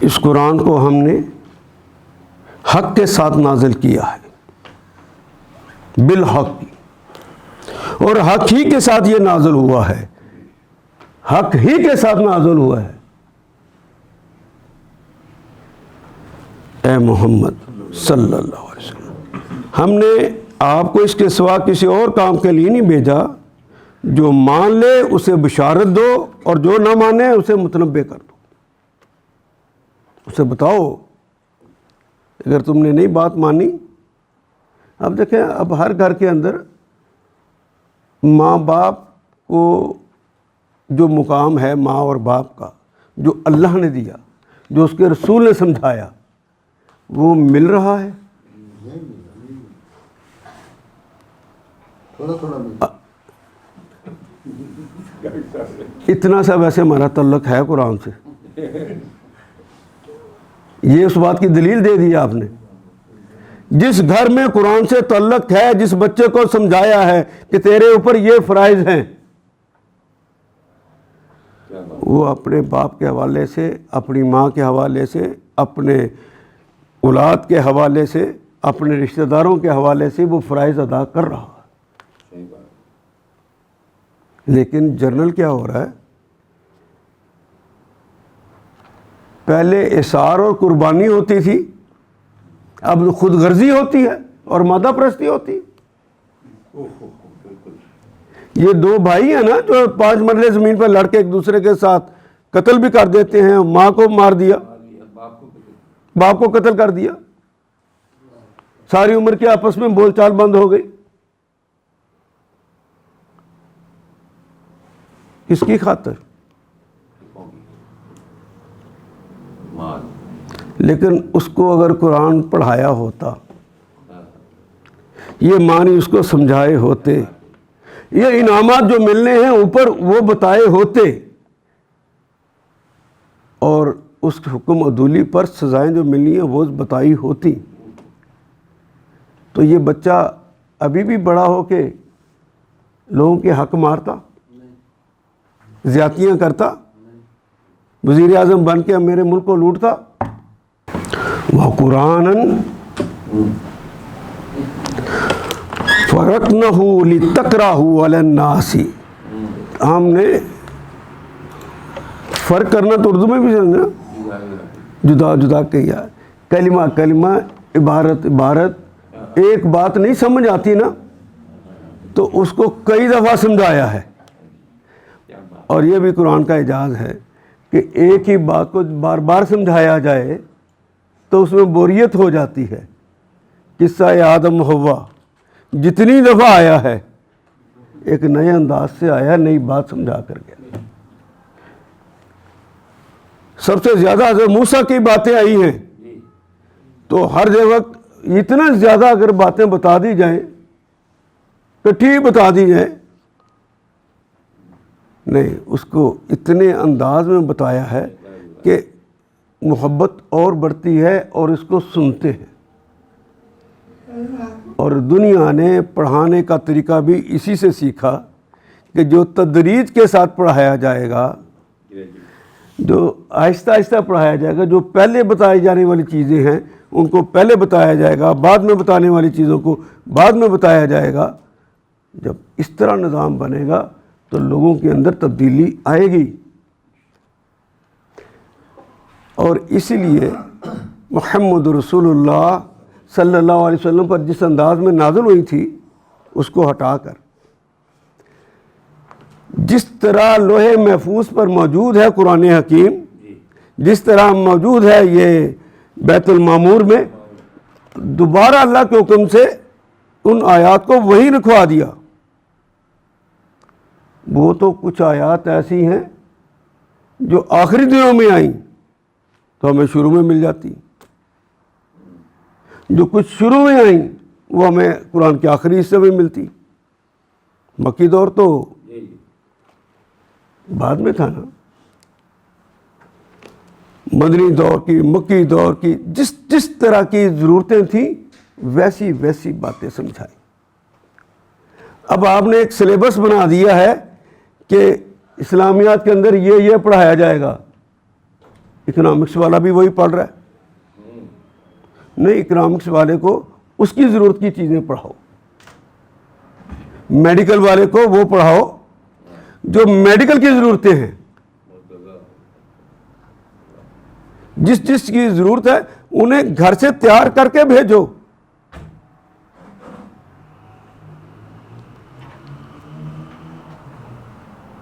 اس قرآن کو ہم نے حق کے ساتھ نازل کیا ہے, بالحق, اور حق ہی کے ساتھ یہ نازل ہوا ہے, حق ہی کے ساتھ نازل ہوا ہے. اے محمد صلی اللہ علیہ وسلم, ہم نے آپ کو اس کے سوا کسی اور کام کے لیے نہیں بھیجا. جو مان لے اسے بشارت دو, اور جو نہ مانے اسے متنبہ کر دو. اسے بتاؤ اگر تم نے نہیں بات مانی. اب دیکھیں, اب ہر گھر کے اندر ماں باپ کو جو مقام ہے, ماں اور باپ کا, جو اللہ نے دیا, جو اس کے رسول نے سمجھایا, وہ مل رہا ہے. اتنا سا ویسے ہمارا تعلق ہے قرآن سے. یہ اس بات کی دلیل دے دی آپ نے. جس گھر میں قرآن سے تعلق ہے, جس بچے کو سمجھایا ہے کہ تیرے اوپر یہ فرائض ہیں, وہ اپنے باپ کے حوالے سے, اپنی ماں کے حوالے سے, اپنے اولاد کے حوالے سے, اپنے رشتہ داروں کے حوالے سے وہ فرائض ادا کر رہا ہے. لیکن جرنل کیا ہو رہا ہے؟ پہلے اثار اور قربانی ہوتی تھی، اب خود غرضی ہوتی ہے اور مادہ پرستی ہوتی ہے۔ یہ دو بھائی ہیں نا جو 5 مرلے زمین پر لڑ کے ایک دوسرے کے ساتھ قتل بھی کر دیتے ہیں، ماں کو مار دیا، باپ کو قتل کر دیا، ساری عمر کے آپس میں بول چال بند ہو گئی۔ کس کی خاطر؟ لیکن اس کو اگر قرآن پڑھایا ہوتا، یہ معنی اس کو سمجھائے ہوتے، یہ انعامات جو ملنے ہیں اوپر وہ بتائے ہوتے، اور اس حکم عدولی پر سزائیں جو ملنی ہیں وہ بتائی ہوتی، تو یہ بچہ ابھی بھی بڑا ہو کے لوگوں کے حق مارتا، زیادتیاں کرتا، وزیر اعظم بن کے میرے ملک کو لوٹتا۔ وَقُرْآنًا فَرَقْنَهُ لِتَقْرَأَهُ عَلَى النَّاسِ، ہم نے فرق کرنا تو اردو میں بھی سمجھنا، جدا جدا کیا، کلمہ کلمہ، عبارت عبارت، ایک بات نہیں سمجھ آتی نا تو اس کو کئی دفعہ سمجھایا ہے۔ اور یہ بھی قرآن کا اعجاز ہے کہ ایک ہی بات کو بار بار سمجھایا جائے تو اس میں بوریت ہو جاتی ہے۔ قصہ آدم حوا جتنی دفعہ آیا ہے ایک نئے انداز سے آیا، نئی بات سمجھا کر گیا۔ سب سے زیادہ حضرت موسیٰ کی باتیں آئی ہیں تو ہر وقت اتنا زیادہ اگر باتیں بتا دی جائیں، کٹھی بتا دی جائیں، نہیں، اس کو اتنے انداز میں بتایا ہے کہ محبت اور بڑھتی ہے اور اس کو سنتے ہیں۔ اور دنیا نے پڑھانے کا طریقہ بھی اسی سے سیکھا کہ جو تدریج کے ساتھ پڑھایا جائے گا، جو آہستہ آہستہ پڑھایا جائے گا، جو پہلے بتائی جانے والی چیزیں ہیں ان کو پہلے بتایا جائے گا، بعد میں بتانے والی چیزوں کو بعد میں بتایا جائے گا۔ جب اس طرح نظام بنے گا تو لوگوں کے اندر تبدیلی آئے گی۔ اور اسی لیے محمد رسول اللہ صلی اللہ علیہ وسلم پر جس انداز میں نازل ہوئی تھی اس کو ہٹا کر جس طرح لوح محفوظ پر موجود ہے قرآن حکیم، جس طرح موجود ہے یہ بیت المعمور میں، دوبارہ اللہ کے حکم سے ان آیات کو وہیں رکھوا دیا۔ وہ تو کچھ آیات ایسی ہیں جو آخری دنوں میں آئیں تو ہمیں شروع میں مل جاتی، جو کچھ شروع میں آئیں وہ ہمیں قرآن کے آخری حصے میں ملتی۔ مکی دور تو بعد میں تھا نا، مدنی دور کی، مکی دور کی، جس طرح کی ضرورتیں تھیں ویسی ویسی باتیں سمجھائی۔ اب آپ نے ایک سلیبس بنا دیا ہے کہ اسلامیات کے اندر یہ پڑھایا جائے گا، اکنامکس والا بھی وہی پڑھ رہا ہے۔ نہیں، اکنامکس والے کو اس کی ضرورت کی چیزیں پڑھاؤ، میڈیکل والے کو وہ پڑھاؤ جو میڈیکل کی ضرورتیں ہیں، جس کی ضرورت ہے انہیں گھر سے تیار کر کے بھیجو۔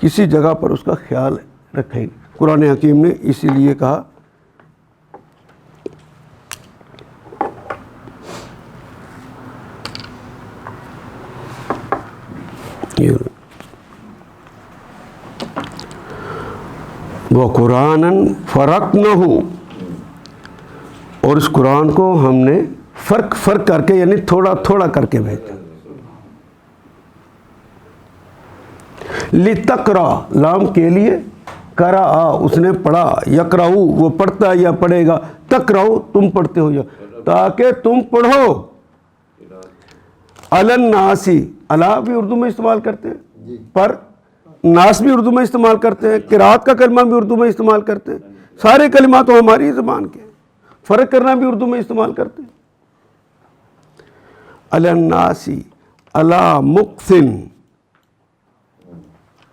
کسی جگہ پر اس کا خیال رکھیں۔ قرآن حکیم نے اسی لیے کہا وَقُرْآنًا فَرَقْنَهُ، اور اس قرآن کو ہم نے فرق کر کے، یعنی تھوڑا تھوڑا کر کے بھیجا۔ لِتَقْرَأَ، لام کے لیے، قرأ اس نے پڑھا، یقرأ وہ پڑھتا یا پڑھے گا، تقرأ تم پڑھتے ہو، تاکہ تم پڑھو، علی الناس، علی بھی اردو میں استعمال کرتے ہیں، پر ناس بھی اردو میں استعمال کرتے ہیں، قرات کا کلمہ بھی اردو میں استعمال کرتے ہیں، سارے کلمات تو ہماری زبان کے ہیں، فرق کرنا بھی اردو میں استعمال کرتے ہیں۔ علی الناس، علی مقسن،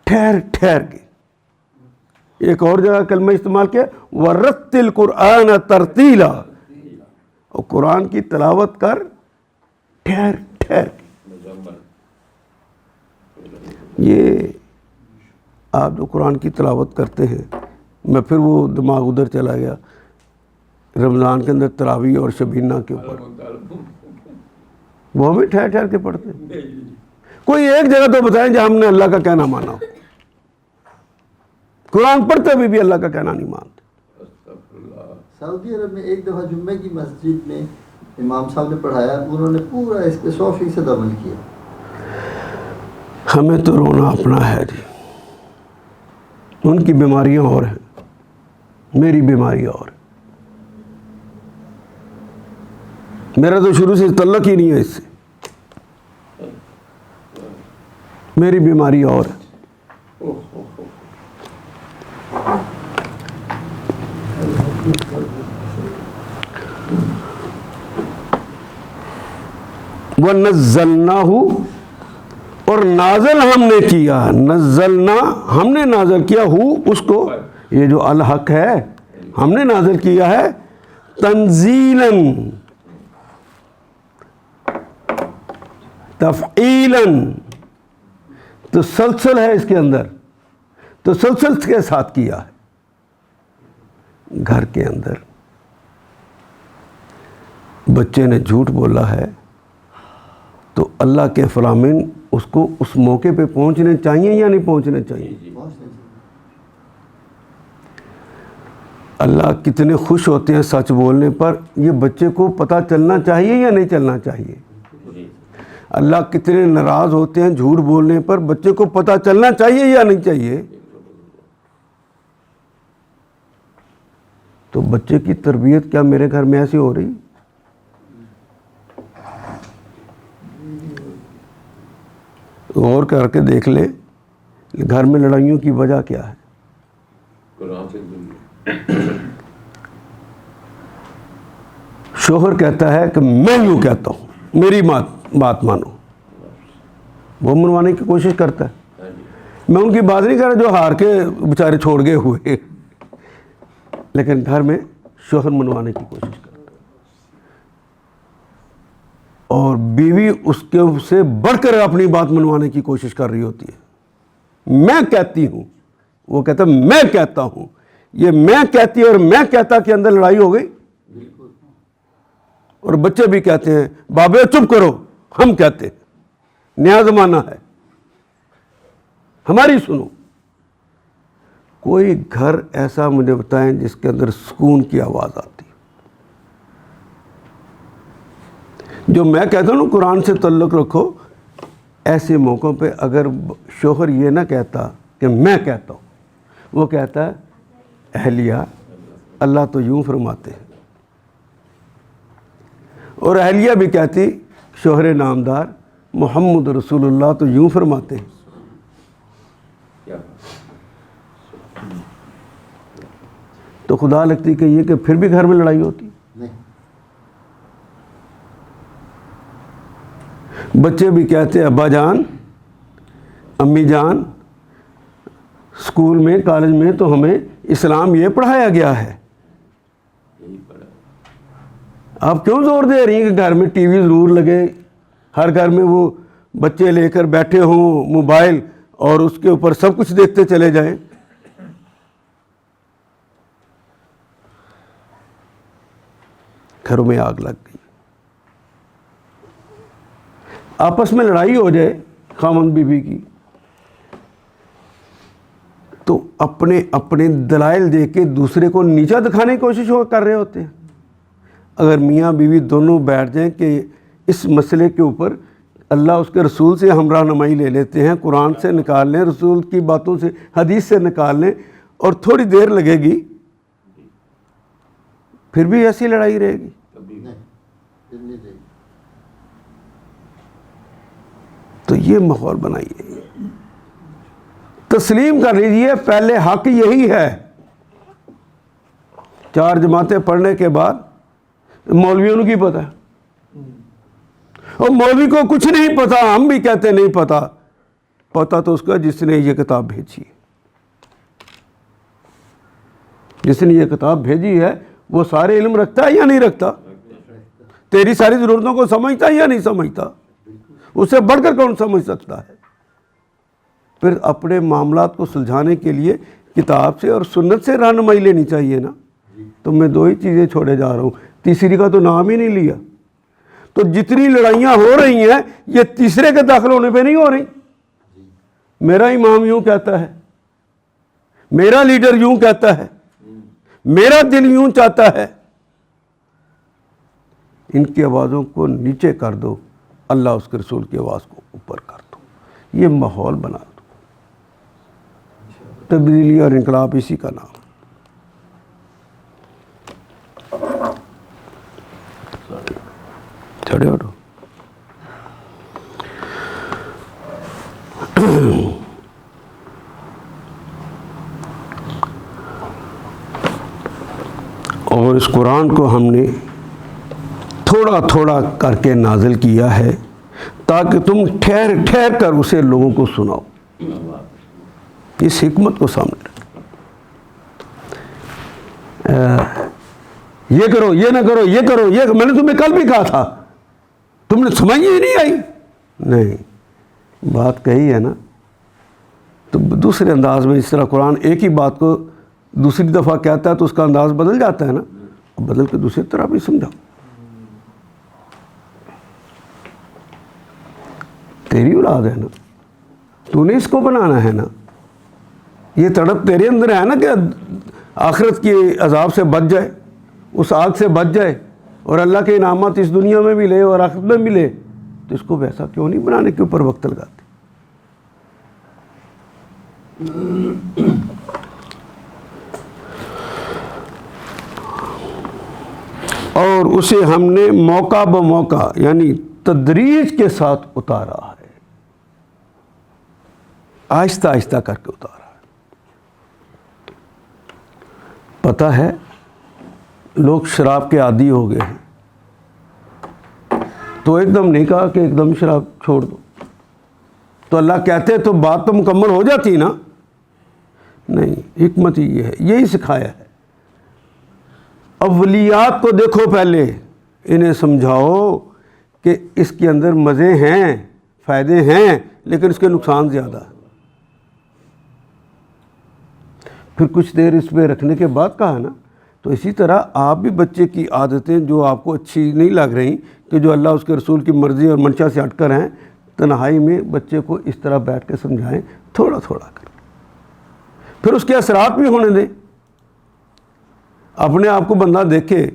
ٹھہر کے، ایک اور جگہ کلمہ استعمال کیا ورتل قرآن ترتیلا، اور قرآن کی تلاوت کر ٹھہر ٹھہر کے۔ یہ آپ جو قرآن کی تلاوت کرتے ہیں، میں پھر وہ دماغ ادھر چلا گیا رمضان کے اندر تراویح اور شبینہ کے اوپر، وہ ہمیں ٹھہر ٹھہر کے پڑھتے ہیں۔ کوئی ایک جگہ تو بتائیں جہاں ہم نے اللہ کا کہنا مانا ہو۔ قرآن پڑھتے ہوئے بھی اللہ کا کہنا نہیں مانتے۔ سعودی عرب میں ایک دفعہ جمعے کی مسجد میں امام صاحب نے پڑھایا، انہوں نے پورا اس پہ 100% عمل کیا۔ ہمیں تو رونا اپنا ہے جی، ان کی بیماریاں اور ہیں، میری بیماری اور ہے۔ میرا تو شروع سے تعلق ہی نہیں ہے اس سے، میری بیماری اور ہے۔ وَنَزَّلْنَاهُ، اور نازل ہم نے کیا، نزلنا ہم نے نازل کیا، ہو اس کو، یہ جو الحق ہے ہم نے نازل کیا ہے، تنزیلاً تفعیلاً، تسلسل ہے اس کے اندر، تسلسل کے ساتھ کیا ہے۔ گھر کے اندر بچے نے جھوٹ بولا ہے تو اللہ کے فرامین اس کو اس موقع پہ پہنچنے چاہیے یا نہیں پہنچنے چاہیے؟ اللہ کتنے خوش ہوتے ہیں سچ بولنے پر، یہ بچے کو پتہ چلنا چاہیے یا نہیں چلنا چاہیے؟ اللہ کتنے ناراض ہوتے ہیں جھوٹ بولنے پر، بچے کو پتہ چلنا چاہیے یا نہیں چاہیے؟ تو بچے کی تربیت کیا میرے گھر میں ایسی ہو رہی؟ غور کر کے دیکھ لے گھر میں لڑائیوں کی وجہ کیا ہے؟ شوہر کہتا ہے کہ میں یوں کہتا ہوں، میری بات مانو، وہ منوانے کی کوشش کرتا ہے۔ میں ان کی بات نہیں کر رہا جو ہار کے بیچارے چھوڑ گئے ہوئے، لیکن گھر میں شوہر منوانے کی کوشش کرتا ہے، اور بیوی اس کے سے بڑھ کر اپنی بات منوانے کی کوشش کر رہی ہوتی ہے۔ میں کہتی ہوں، وہ کہتا ہے میں کہتا ہوں، یہ میں کہتی اور میں کہتا کے اندر لڑائی ہو گئی۔ اور بچے بھی کہتے ہیں بابے چپ کرو، ہم کہتے ہیں، نیا زمانہ ہے، ہماری سنو۔ کوئی گھر ایسا مجھے بتائیں جس کے اندر سکون کی آواز آتی؟ جو میں کہتا ہوں نا قرآن سے تعلق رکھو، ایسے موقعوں پہ اگر شوہر یہ نہ کہتا کہ میں کہتا ہوں، وہ کہتا ہے اہلیہ اللہ تو یوں فرماتے ہیں، اور اہلیہ بھی کہتی شوہر نامدار محمد رسول اللہ تو یوں فرماتے ہیں۔ تو خدا لگتی کہ یہ کہ پھر بھی گھر میں لڑائی ہوتی۔ بچے بھی کہتے ہیں ابا جان، امی جان، اسکول میں کالج میں تو ہمیں اسلام یہ پڑھایا گیا ہے، آپ کیوں زور دے رہی ہیں کہ گھر میں ٹی وی ضرور لگے، ہر گھر میں وہ بچے لے کر بیٹھے ہوں موبائل اور اس کے اوپر سب کچھ دیکھتے چلے جائیں؟ گھروں میں آگ لگ گئی، آپس میں لڑائی ہو جائے خاوند بیوی کی تو اپنے اپنے دلائل دے کے دوسرے کو نیچا دکھانے کی کوشش کر رہے ہوتے ہیں۔ اگر میاں بیوی دونوں بیٹھ جائیں کہ اس مسئلے کے اوپر اللہ اس کے رسول سے ہم رہنمائی لے لیتے ہیں، قرآن سے نکال لیں، رسول کی باتوں سے حدیث سے نکال لیں، اور تھوڑی دیر لگے گی پھر بھی ایسی لڑائی رہے گی۔ تو یہ ماحول بنائیے، تسلیم کر لیجیے پہلے حق یہی ہے۔ 4 جماعتیں پڑھنے کے بعد مولویوں کی پتہ ہے، اور مولوی کو کچھ نہیں پتا، ہم بھی کہتے نہیں پتا، پتا تو اس کا جس نے یہ کتاب بھیجی ہے۔ جس نے یہ کتاب بھیجی ہے وہ سارے علم رکھتا ہے یا نہیں رکھتا؟ تیری ساری ضرورتوں کو سمجھتا ہے یا نہیں سمجھتا؟ اس سے بڑھ کر کون سمجھ سکتا ہے؟ پھر اپنے معاملات کو سلجھانے کے لیے کتاب سے اور سنت سے رہنمائی لینی چاہیے نا. تو میں 2 ہی چیزیں چھوڑے جا رہا ہوں, تیسری کا تو نام ہی نہیں لیا. تو جتنی لڑائیاں ہو رہی ہیں یہ تیسرے کے داخل ہونے پہ نہیں ہو رہی. میرا امام یوں کہتا ہے, میرا لیڈر یوں کہتا ہے, میرا دل یوں چاہتا ہے. ان کی آوازوں کو نیچے کر دو, اللہ اس کے رسول کی آواز کو اوپر کر دو. یہ ماحول بنا دو. تبدیلی اور انقلاب اسی کا نام. چھڑے ہٹو. اور اس قرآن کو ہم نے تھوڑا تھوڑا کر کے نازل کیا ہے تاکہ تم ٹھہر ٹھہر کر اسے لوگوں کو سناؤ. اس حکمت کو سامنے رکھو. یہ کرو, یہ نہ کرو, یہ کرو, یہ میں نے تمہیں کل بھی کہا تھا, تم نے سمجھ ہی نہیں آئی. نہیں, بات کہی ہے نا, تو دوسرے انداز میں. اس طرح قرآن ایک ہی بات کو دوسری دفعہ کہتا ہے تو اس کا انداز بدل جاتا ہے نا, بدل کے دوسری طرح بھی سمجھاؤ. تیری اولاد ہے نا, تو نے اس کو بنانا ہے نا. یہ تڑپ تیرے اندر ہے نا کہ آخرت کی عذاب سے بچ جائے, اس آگ سے بچ جائے, اور اللہ کے انعامات اس دنیا میں بھی لے اور آخرت میں بھی لے. تو اس کو ویسا کیوں نہیں بنانے کے اوپر وقت لگاتے؟ اور اسے ہم نے موقع بموقع یعنی تدریج کے ساتھ اتارا ہے, آہستہ آہستہ کر کے اتارا ہے. پتہ ہے لوگ شراب کے عادی ہو گئے ہیں, تو ایک دم نہیں کہا کہ ایک دم شراب چھوڑ دو. تو اللہ کہتے تو بات تو مکمل ہو جاتی نا. نہیں, حکمت ہی یہ ہے, یہی سکھایا ہے. اولیات کو دیکھو پہلے, انہیں سمجھاؤ کہ اس کے اندر مزے ہیں, فائدے ہیں, لیکن اس کے نقصان زیادہ ہے. پھر کچھ دیر اس پہ رکھنے کے بعد کہا نا. تو اسی طرح آپ بھی بچے کی عادتیں جو آپ کو اچھی نہیں لگ رہی, کہ جو اللہ اس کے رسول کی مرضی اور منشا سے ہٹ کر ہیں, تنہائی میں بچے کو اس طرح بیٹھ کے سمجھائیں, تھوڑا تھوڑا کر. پھر اس کے اثرات بھی ہونے دیں. اپنے آپ کو بندہ دیکھے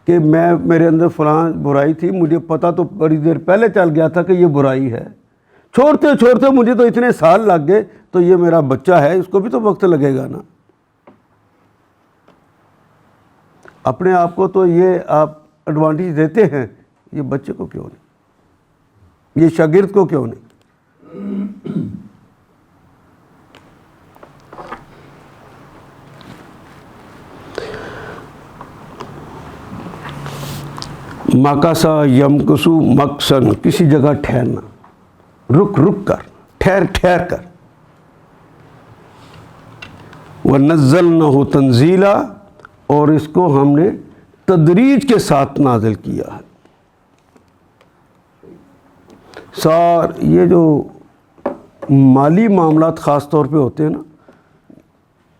کہ میرے اندر فلاں برائی تھی, مجھے پتہ تو بڑی دیر پہلے چل گیا تھا کہ یہ برائی ہے, چھوڑتے چھوڑتے مجھے تو اتنے سال لگ گئے, تو یہ میرا بچہ ہے, اس کو بھی تو وقت لگے گا نا. اپنے آپ کو تو یہ آپ ایڈوانٹیج دیتے ہیں, یہ بچے کو کیوں نہیں, یہ شاگرد کو کیوں نہیں؟ مکسا یمکسو مکسن, کسی جگہ ٹھہرنا, رک رک کر, ٹھہر ٹھہر کر. وَنَزَّلْنَهُ تَنزِيلًا, اور اس کو ہم نے تدریج کے ساتھ نازل کیا ہے. یہ جو مالی معاملات خاص طور پہ ہوتے ہیں نا,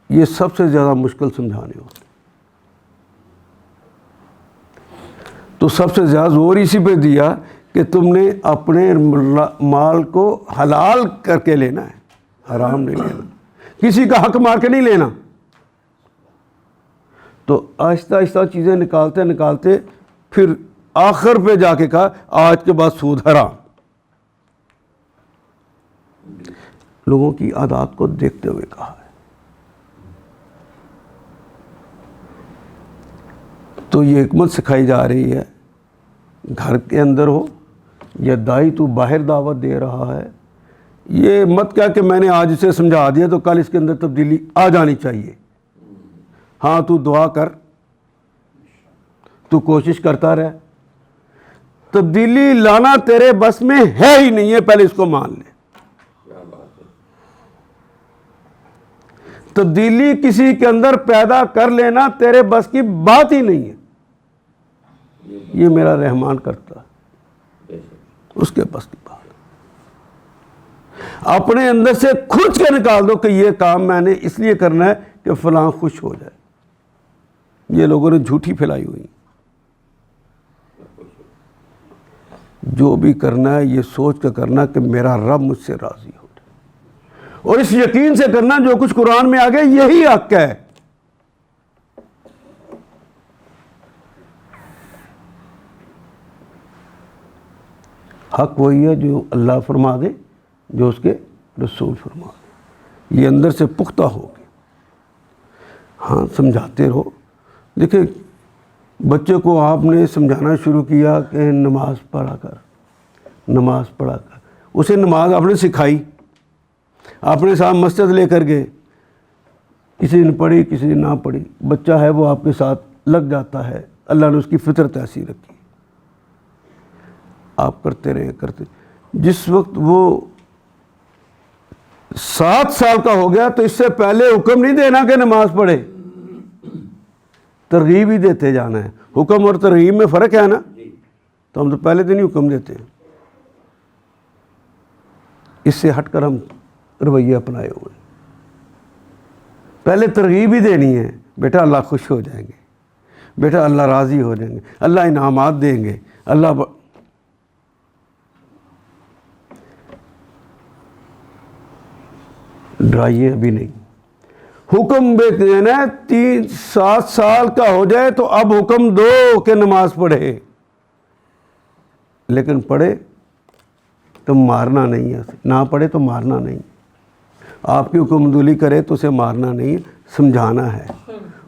یہ سب سے زیادہ مشکل سمجھانے ہوتے ہیں. تو سب سے زیادہ زور اسی پہ دیا کہ تم نے اپنے مال کو حلال کر کے لینا ہے, حرام نہیں لینا, کسی کا حق مار کے نہیں لینا. تو آہستہ آہستہ چیزیں نکالتے نکالتے پھر آخر پہ جا کے کہا آج کے بعد سود حرام. لوگوں کی عادات کو دیکھتے ہوئے کہا ہے. تو یہ حکمت سکھائی جا رہی ہے. گھر کے اندر ہو یا دائی تو باہر دعوت دے رہا ہے, یہ مت کہہ کہ میں نے آج اسے سمجھا دیا تو کل اس کے اندر تبدیلی آ جانی چاہیے. ہاں تو دعا کر, تو کوشش کرتا رہ, تبدیلی لانا تیرے بس میں ہے ہی نہیں ہے, پہلے اس کو مان لے. تبدیلی کسی کے اندر پیدا کر لینا تیرے بس کی بات ہی نہیں ہے. یہ میرا رحمان کرتا ہے, اس کے بس کی بات. اپنے اندر سے کھرچ کے نکال دو کہ یہ کام میں نے اس لیے کرنا ہے کہ فلاں خوش ہو جائے. یہ لوگوں نے جھوٹی پھیلائی ہوئی. جو بھی کرنا ہے یہ سوچ کر کرنا کہ میرا رب مجھ سے راضی ہو جائے, اور اس یقین سے کرنا جو کچھ قرآن میں آگے یہی حق ہے. حق وہی ہے جو اللہ فرما دے, جو اس کے رسول فرما دے. یہ اندر سے پختہ ہوگی. ہاں سمجھاتے رہو. دیکھیں بچے کو آپ نے سمجھانا شروع کیا کہ نماز پڑھا کر, نماز پڑھا کر. اسے نماز آپ نے سکھائی, آپ نے ساتھ مسجد لے کر گئے, کسی نے پڑھی کسی نے نہ پڑھی, بچہ ہے وہ آپ کے ساتھ لگ جاتا ہے. اللہ نے اس کی فطرت ایسی رکھی. آپ کرتے رہے کرتے. جس وقت وہ 7 سال کا ہو گیا تو اس سے پہلے حکم نہیں دینا کہ نماز پڑھے, ترغیب ہی دیتے جانا ہے. حکم اور ترغیب میں فرق ہے نا, تو ہم تو پہلے دن ہی حکم دیتے ہیں. اس سے ہٹ کر ہم رویہ اپنائے ہوئے. پہلے ترغیب ہی دینی ہے, بیٹا اللہ خوش ہو جائیں گے, بیٹا اللہ راضی ہو جائیں گے, اللہ انعامات دیں گے, اللہ ڈرائیے ابھی نہیں. حکم دینا ہے 7 سال کا ہو جائے تو اب حکم دو کہ نماز پڑھے, لیکن پڑھے تو مارنا نہیں ہے, نہ پڑھے تو مارنا نہیں. آپ کی حکم دولی کرے تو اسے مارنا نہیں, سمجھانا ہے.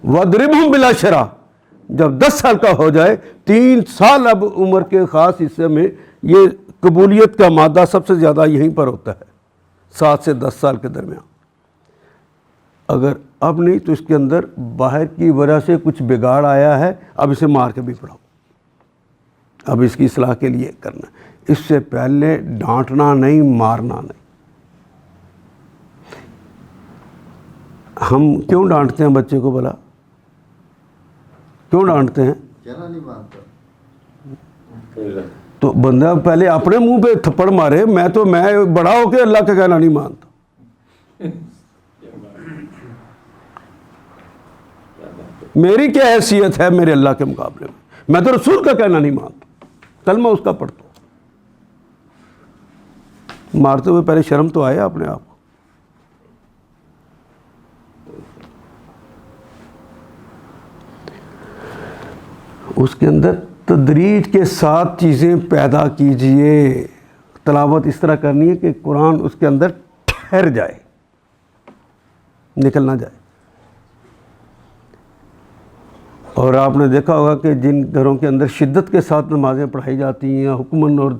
وَاضْرِبْهُمْ بِالْعَشْرِ, جب 10 سال کا ہو جائے, 3 سال اب عمر کے خاص حصے میں یہ قبولیت کا مادہ سب سے زیادہ یہیں پر ہوتا ہے, 7 سے 10 سال کے درمیان. اگر اب نہیں تو اس کے اندر باہر کی وجہ سے کچھ بگاڑ آیا ہے, اب اسے مار کے بھی پڑھاؤ, اب اس کی اصلاح کے لیے کرنا. اس سے پہلے ڈانٹنا نہیں, مارنا نہیں. ہم کیوں ڈانٹتے ہیں بچے کو بھلا, کیوں ڈانٹتے ہیں؟ کہنا نہیں مانتا. تو بندہ پہلے اپنے منہ پہ تھپڑ مارے. میں بڑا ہو کے اللہ کا کہنا نہیں مانتا. میری کیا حیثیت ہے میرے اللہ کے مقابلے میں؟ میں تو رسول کا کہنا نہیں مانتا, کلمہ اس کا پڑھتا ہوں. مارتے ہوئے پہلے شرم تو آئے اپنے آپ کو. اس کے اندر تدریج کے ساتھ چیزیں پیدا کیجئے. تلاوت اس طرح کرنی ہے کہ قرآن اس کے اندر ٹھہر جائے, نکل نہ جائے. اور آپ نے دیکھا ہوگا کہ جن گھروں کے اندر شدت کے ساتھ نمازیں پڑھائی جاتی ہیں, حکمن اور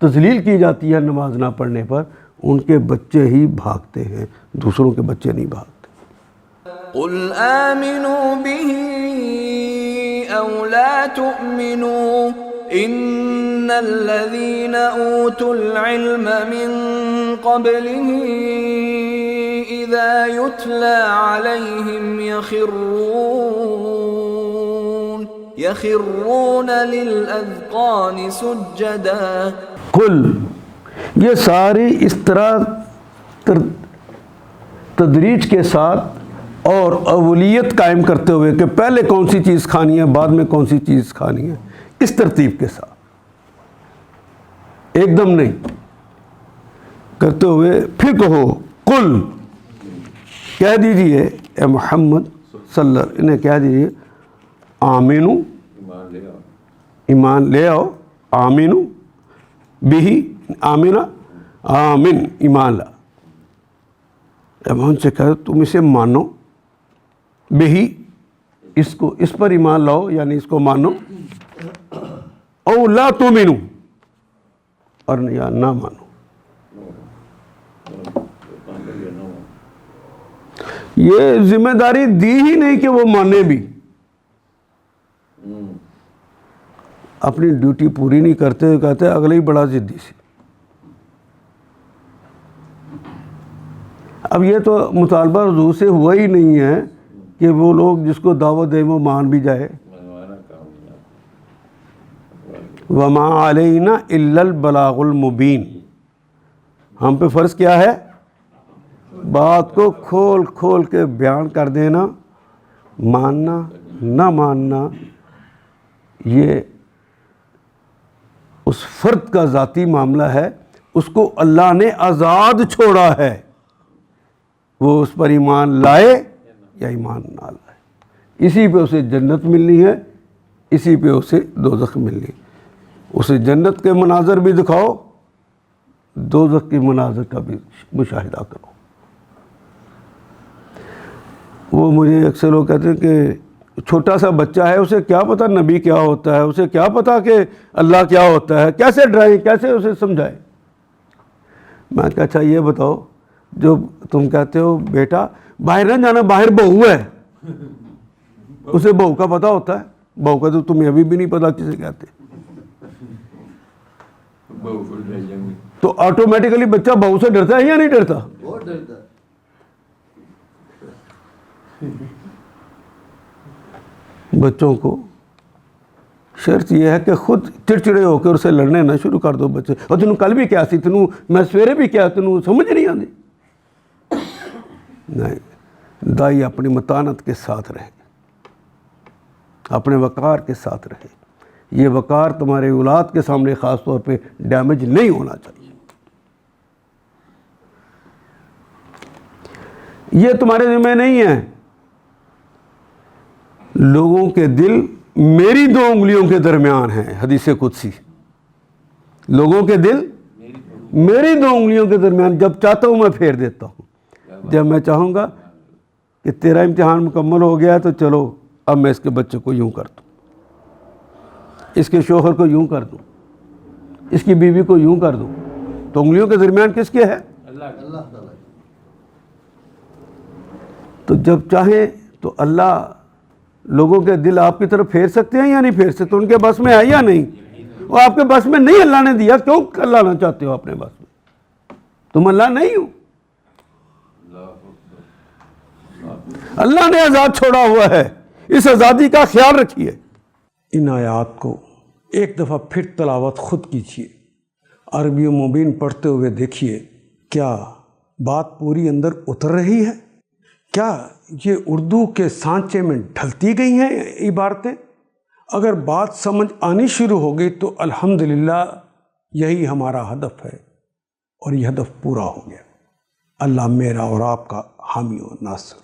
تذلیل کی جاتی ہے نماز نہ پڑھنے پر, ان کے بچے ہی بھاگتے ہیں, دوسروں کے بچے نہیں بھاگتے. قل آمنوا به أو لا تؤمنوا إن الذين أوتوا العلم من قبله إذا يتلى عليهم يخرون للأذقان سجدا. قل, یہ ساری اس طرح تدریج کے ساتھ اور اولیت قائم کرتے ہوئے کہ پہلے کون سی چیز کھانی ہے بعد میں کون سی چیز کھانی ہے, اس ترتیب کے ساتھ, ایک دم نہیں کرتے ہوئے. پھر کہو قل, کہہ دیجئے اے محمد صلی اللہ علیہ وسلم, انہیں کہہ دیجئے آمینو, ایمان لے آؤ. آمینو بھی, آمینہ آمین, ایمان لا. اب ان سے کہو تم اسے مانو, بہی اس پر ایمان لاؤ, یعنی اس کو مانو. او لا تؤمنو, اور یا نہ مانو. یہ ذمہ داری دی ہی نہیں کہ وہ مانے بھی. اپنی ڈیوٹی پوری نہیں کرتے تو کہتے ہیں اگلے ہی بڑا ضدی سی. اب یہ تو مطالبہ حضور سے ہوا ہی نہیں ہے کہ وہ لوگ جس کو دعوت دیں وہ مان بھی جائے. وما علینا الا البلاغ المبین. ہم پہ فرض کیا ہے؟ بات کو کھول کھول کے بیان کر دینا. ماننا نہ ماننا یہ اس فرد کا ذاتی معاملہ ہے، اس کو اللہ نے آزاد چھوڑا ہے، وہ اس پر ایمان لائے یا ایمان نہ لائے. اسی پہ اسے جنت ملنی ہے، اسی پہ اسے دوزخ ملنی ہے. اسے جنت کے مناظر بھی دکھاؤ، دوزخ کے مناظر کا بھی مشاہدہ کرو. وہ مجھے اکثر لوگ کہتے ہیں کہ چھوٹا سا بچہ ہے، اسے کیا پتہ نبی کیا ہوتا ہے، اسے کیا پتہ کہ اللہ کیا ہوتا ہے، کیسے ڈرائیں، کیسے اسے سمجھائیں. میں کہا اچھا یہ بتاؤ، جو تم کہتے ہو بیٹا باہر نہ جانا، باہر بہو ہے، اسے بہو کا پتہ ہوتا ہے؟ بہو کا تو تمہیں ابھی بھی نہیں پتہ کسے کہتے. تو آٹومیٹیکلی بچہ بہو سے ڈرتا ہے یا نہیں ڈرتا؟ بہت ڈرتا ہے. بچوں کو شرط یہ ہے کہ خود چڑچڑے ہو کر اسے لڑنے نہ شروع کر دو. بچے اور تینوں کل بھی کیا سی، تینوں میں سویرے بھی کیا، تینوں سمجھ نہیں آتی. نہیں، دائی اپنی متانت کے ساتھ رہے، اپنے وقار کے ساتھ رہے. یہ وقار تمہارے اولاد کے سامنے خاص طور پہ ڈیمیج نہیں ہونا چاہیے. یہ تمہارے ذمہ نہیں ہے. لوگوں کے دل میری 2 انگلیوں کے درمیان ہیں، حدیث قدسی. لوگوں کے دل میری 2 انگلیوں کے درمیان، جب چاہتا ہوں میں پھیر دیتا ہوں. جب میں چاہوں گا کہ تیرا امتحان مکمل ہو گیا تو چلو اب میں اس کے بچے کو یوں کر دوں، اس کے شوہر کو یوں کر دوں، اس کی بیوی کو یوں کر دوں. تو انگلیوں کے درمیان کس کے ہے؟ اللہ تعالیٰ. تو جب چاہیں تو اللہ لوگوں کے دل آپ کی طرف پھیر سکتے ہیں یا نہیں پھیر سکتے؟ ان کے بس میں ہے یا نہیں؟ وہ آپ کے بس میں نہیں، اللہ نے دیا. کیوں اللہ نہ چاہتے ہو اپنے بس میں؟ تم اللہ نہیں ہو. اللہ نے آزاد چھوڑا ہوا ہے، اس آزادی کا خیال رکھیے. ان آیات کو ایک دفعہ پھر تلاوت خود کیجیے، عربی مبین پڑھتے ہوئے دیکھیے کیا بات پوری اندر اتر رہی ہے؟ کیا یہ اردو کے سانچے میں ڈھلتی گئی ہیں عبارتیں؟ اگر بات سمجھ آنی شروع ہو گئی تو الحمدللہ یہی ہمارا ہدف ہے، اور یہ ہدف پورا ہو گیا. اللہ میرا اور آپ کا حامی و ناصر.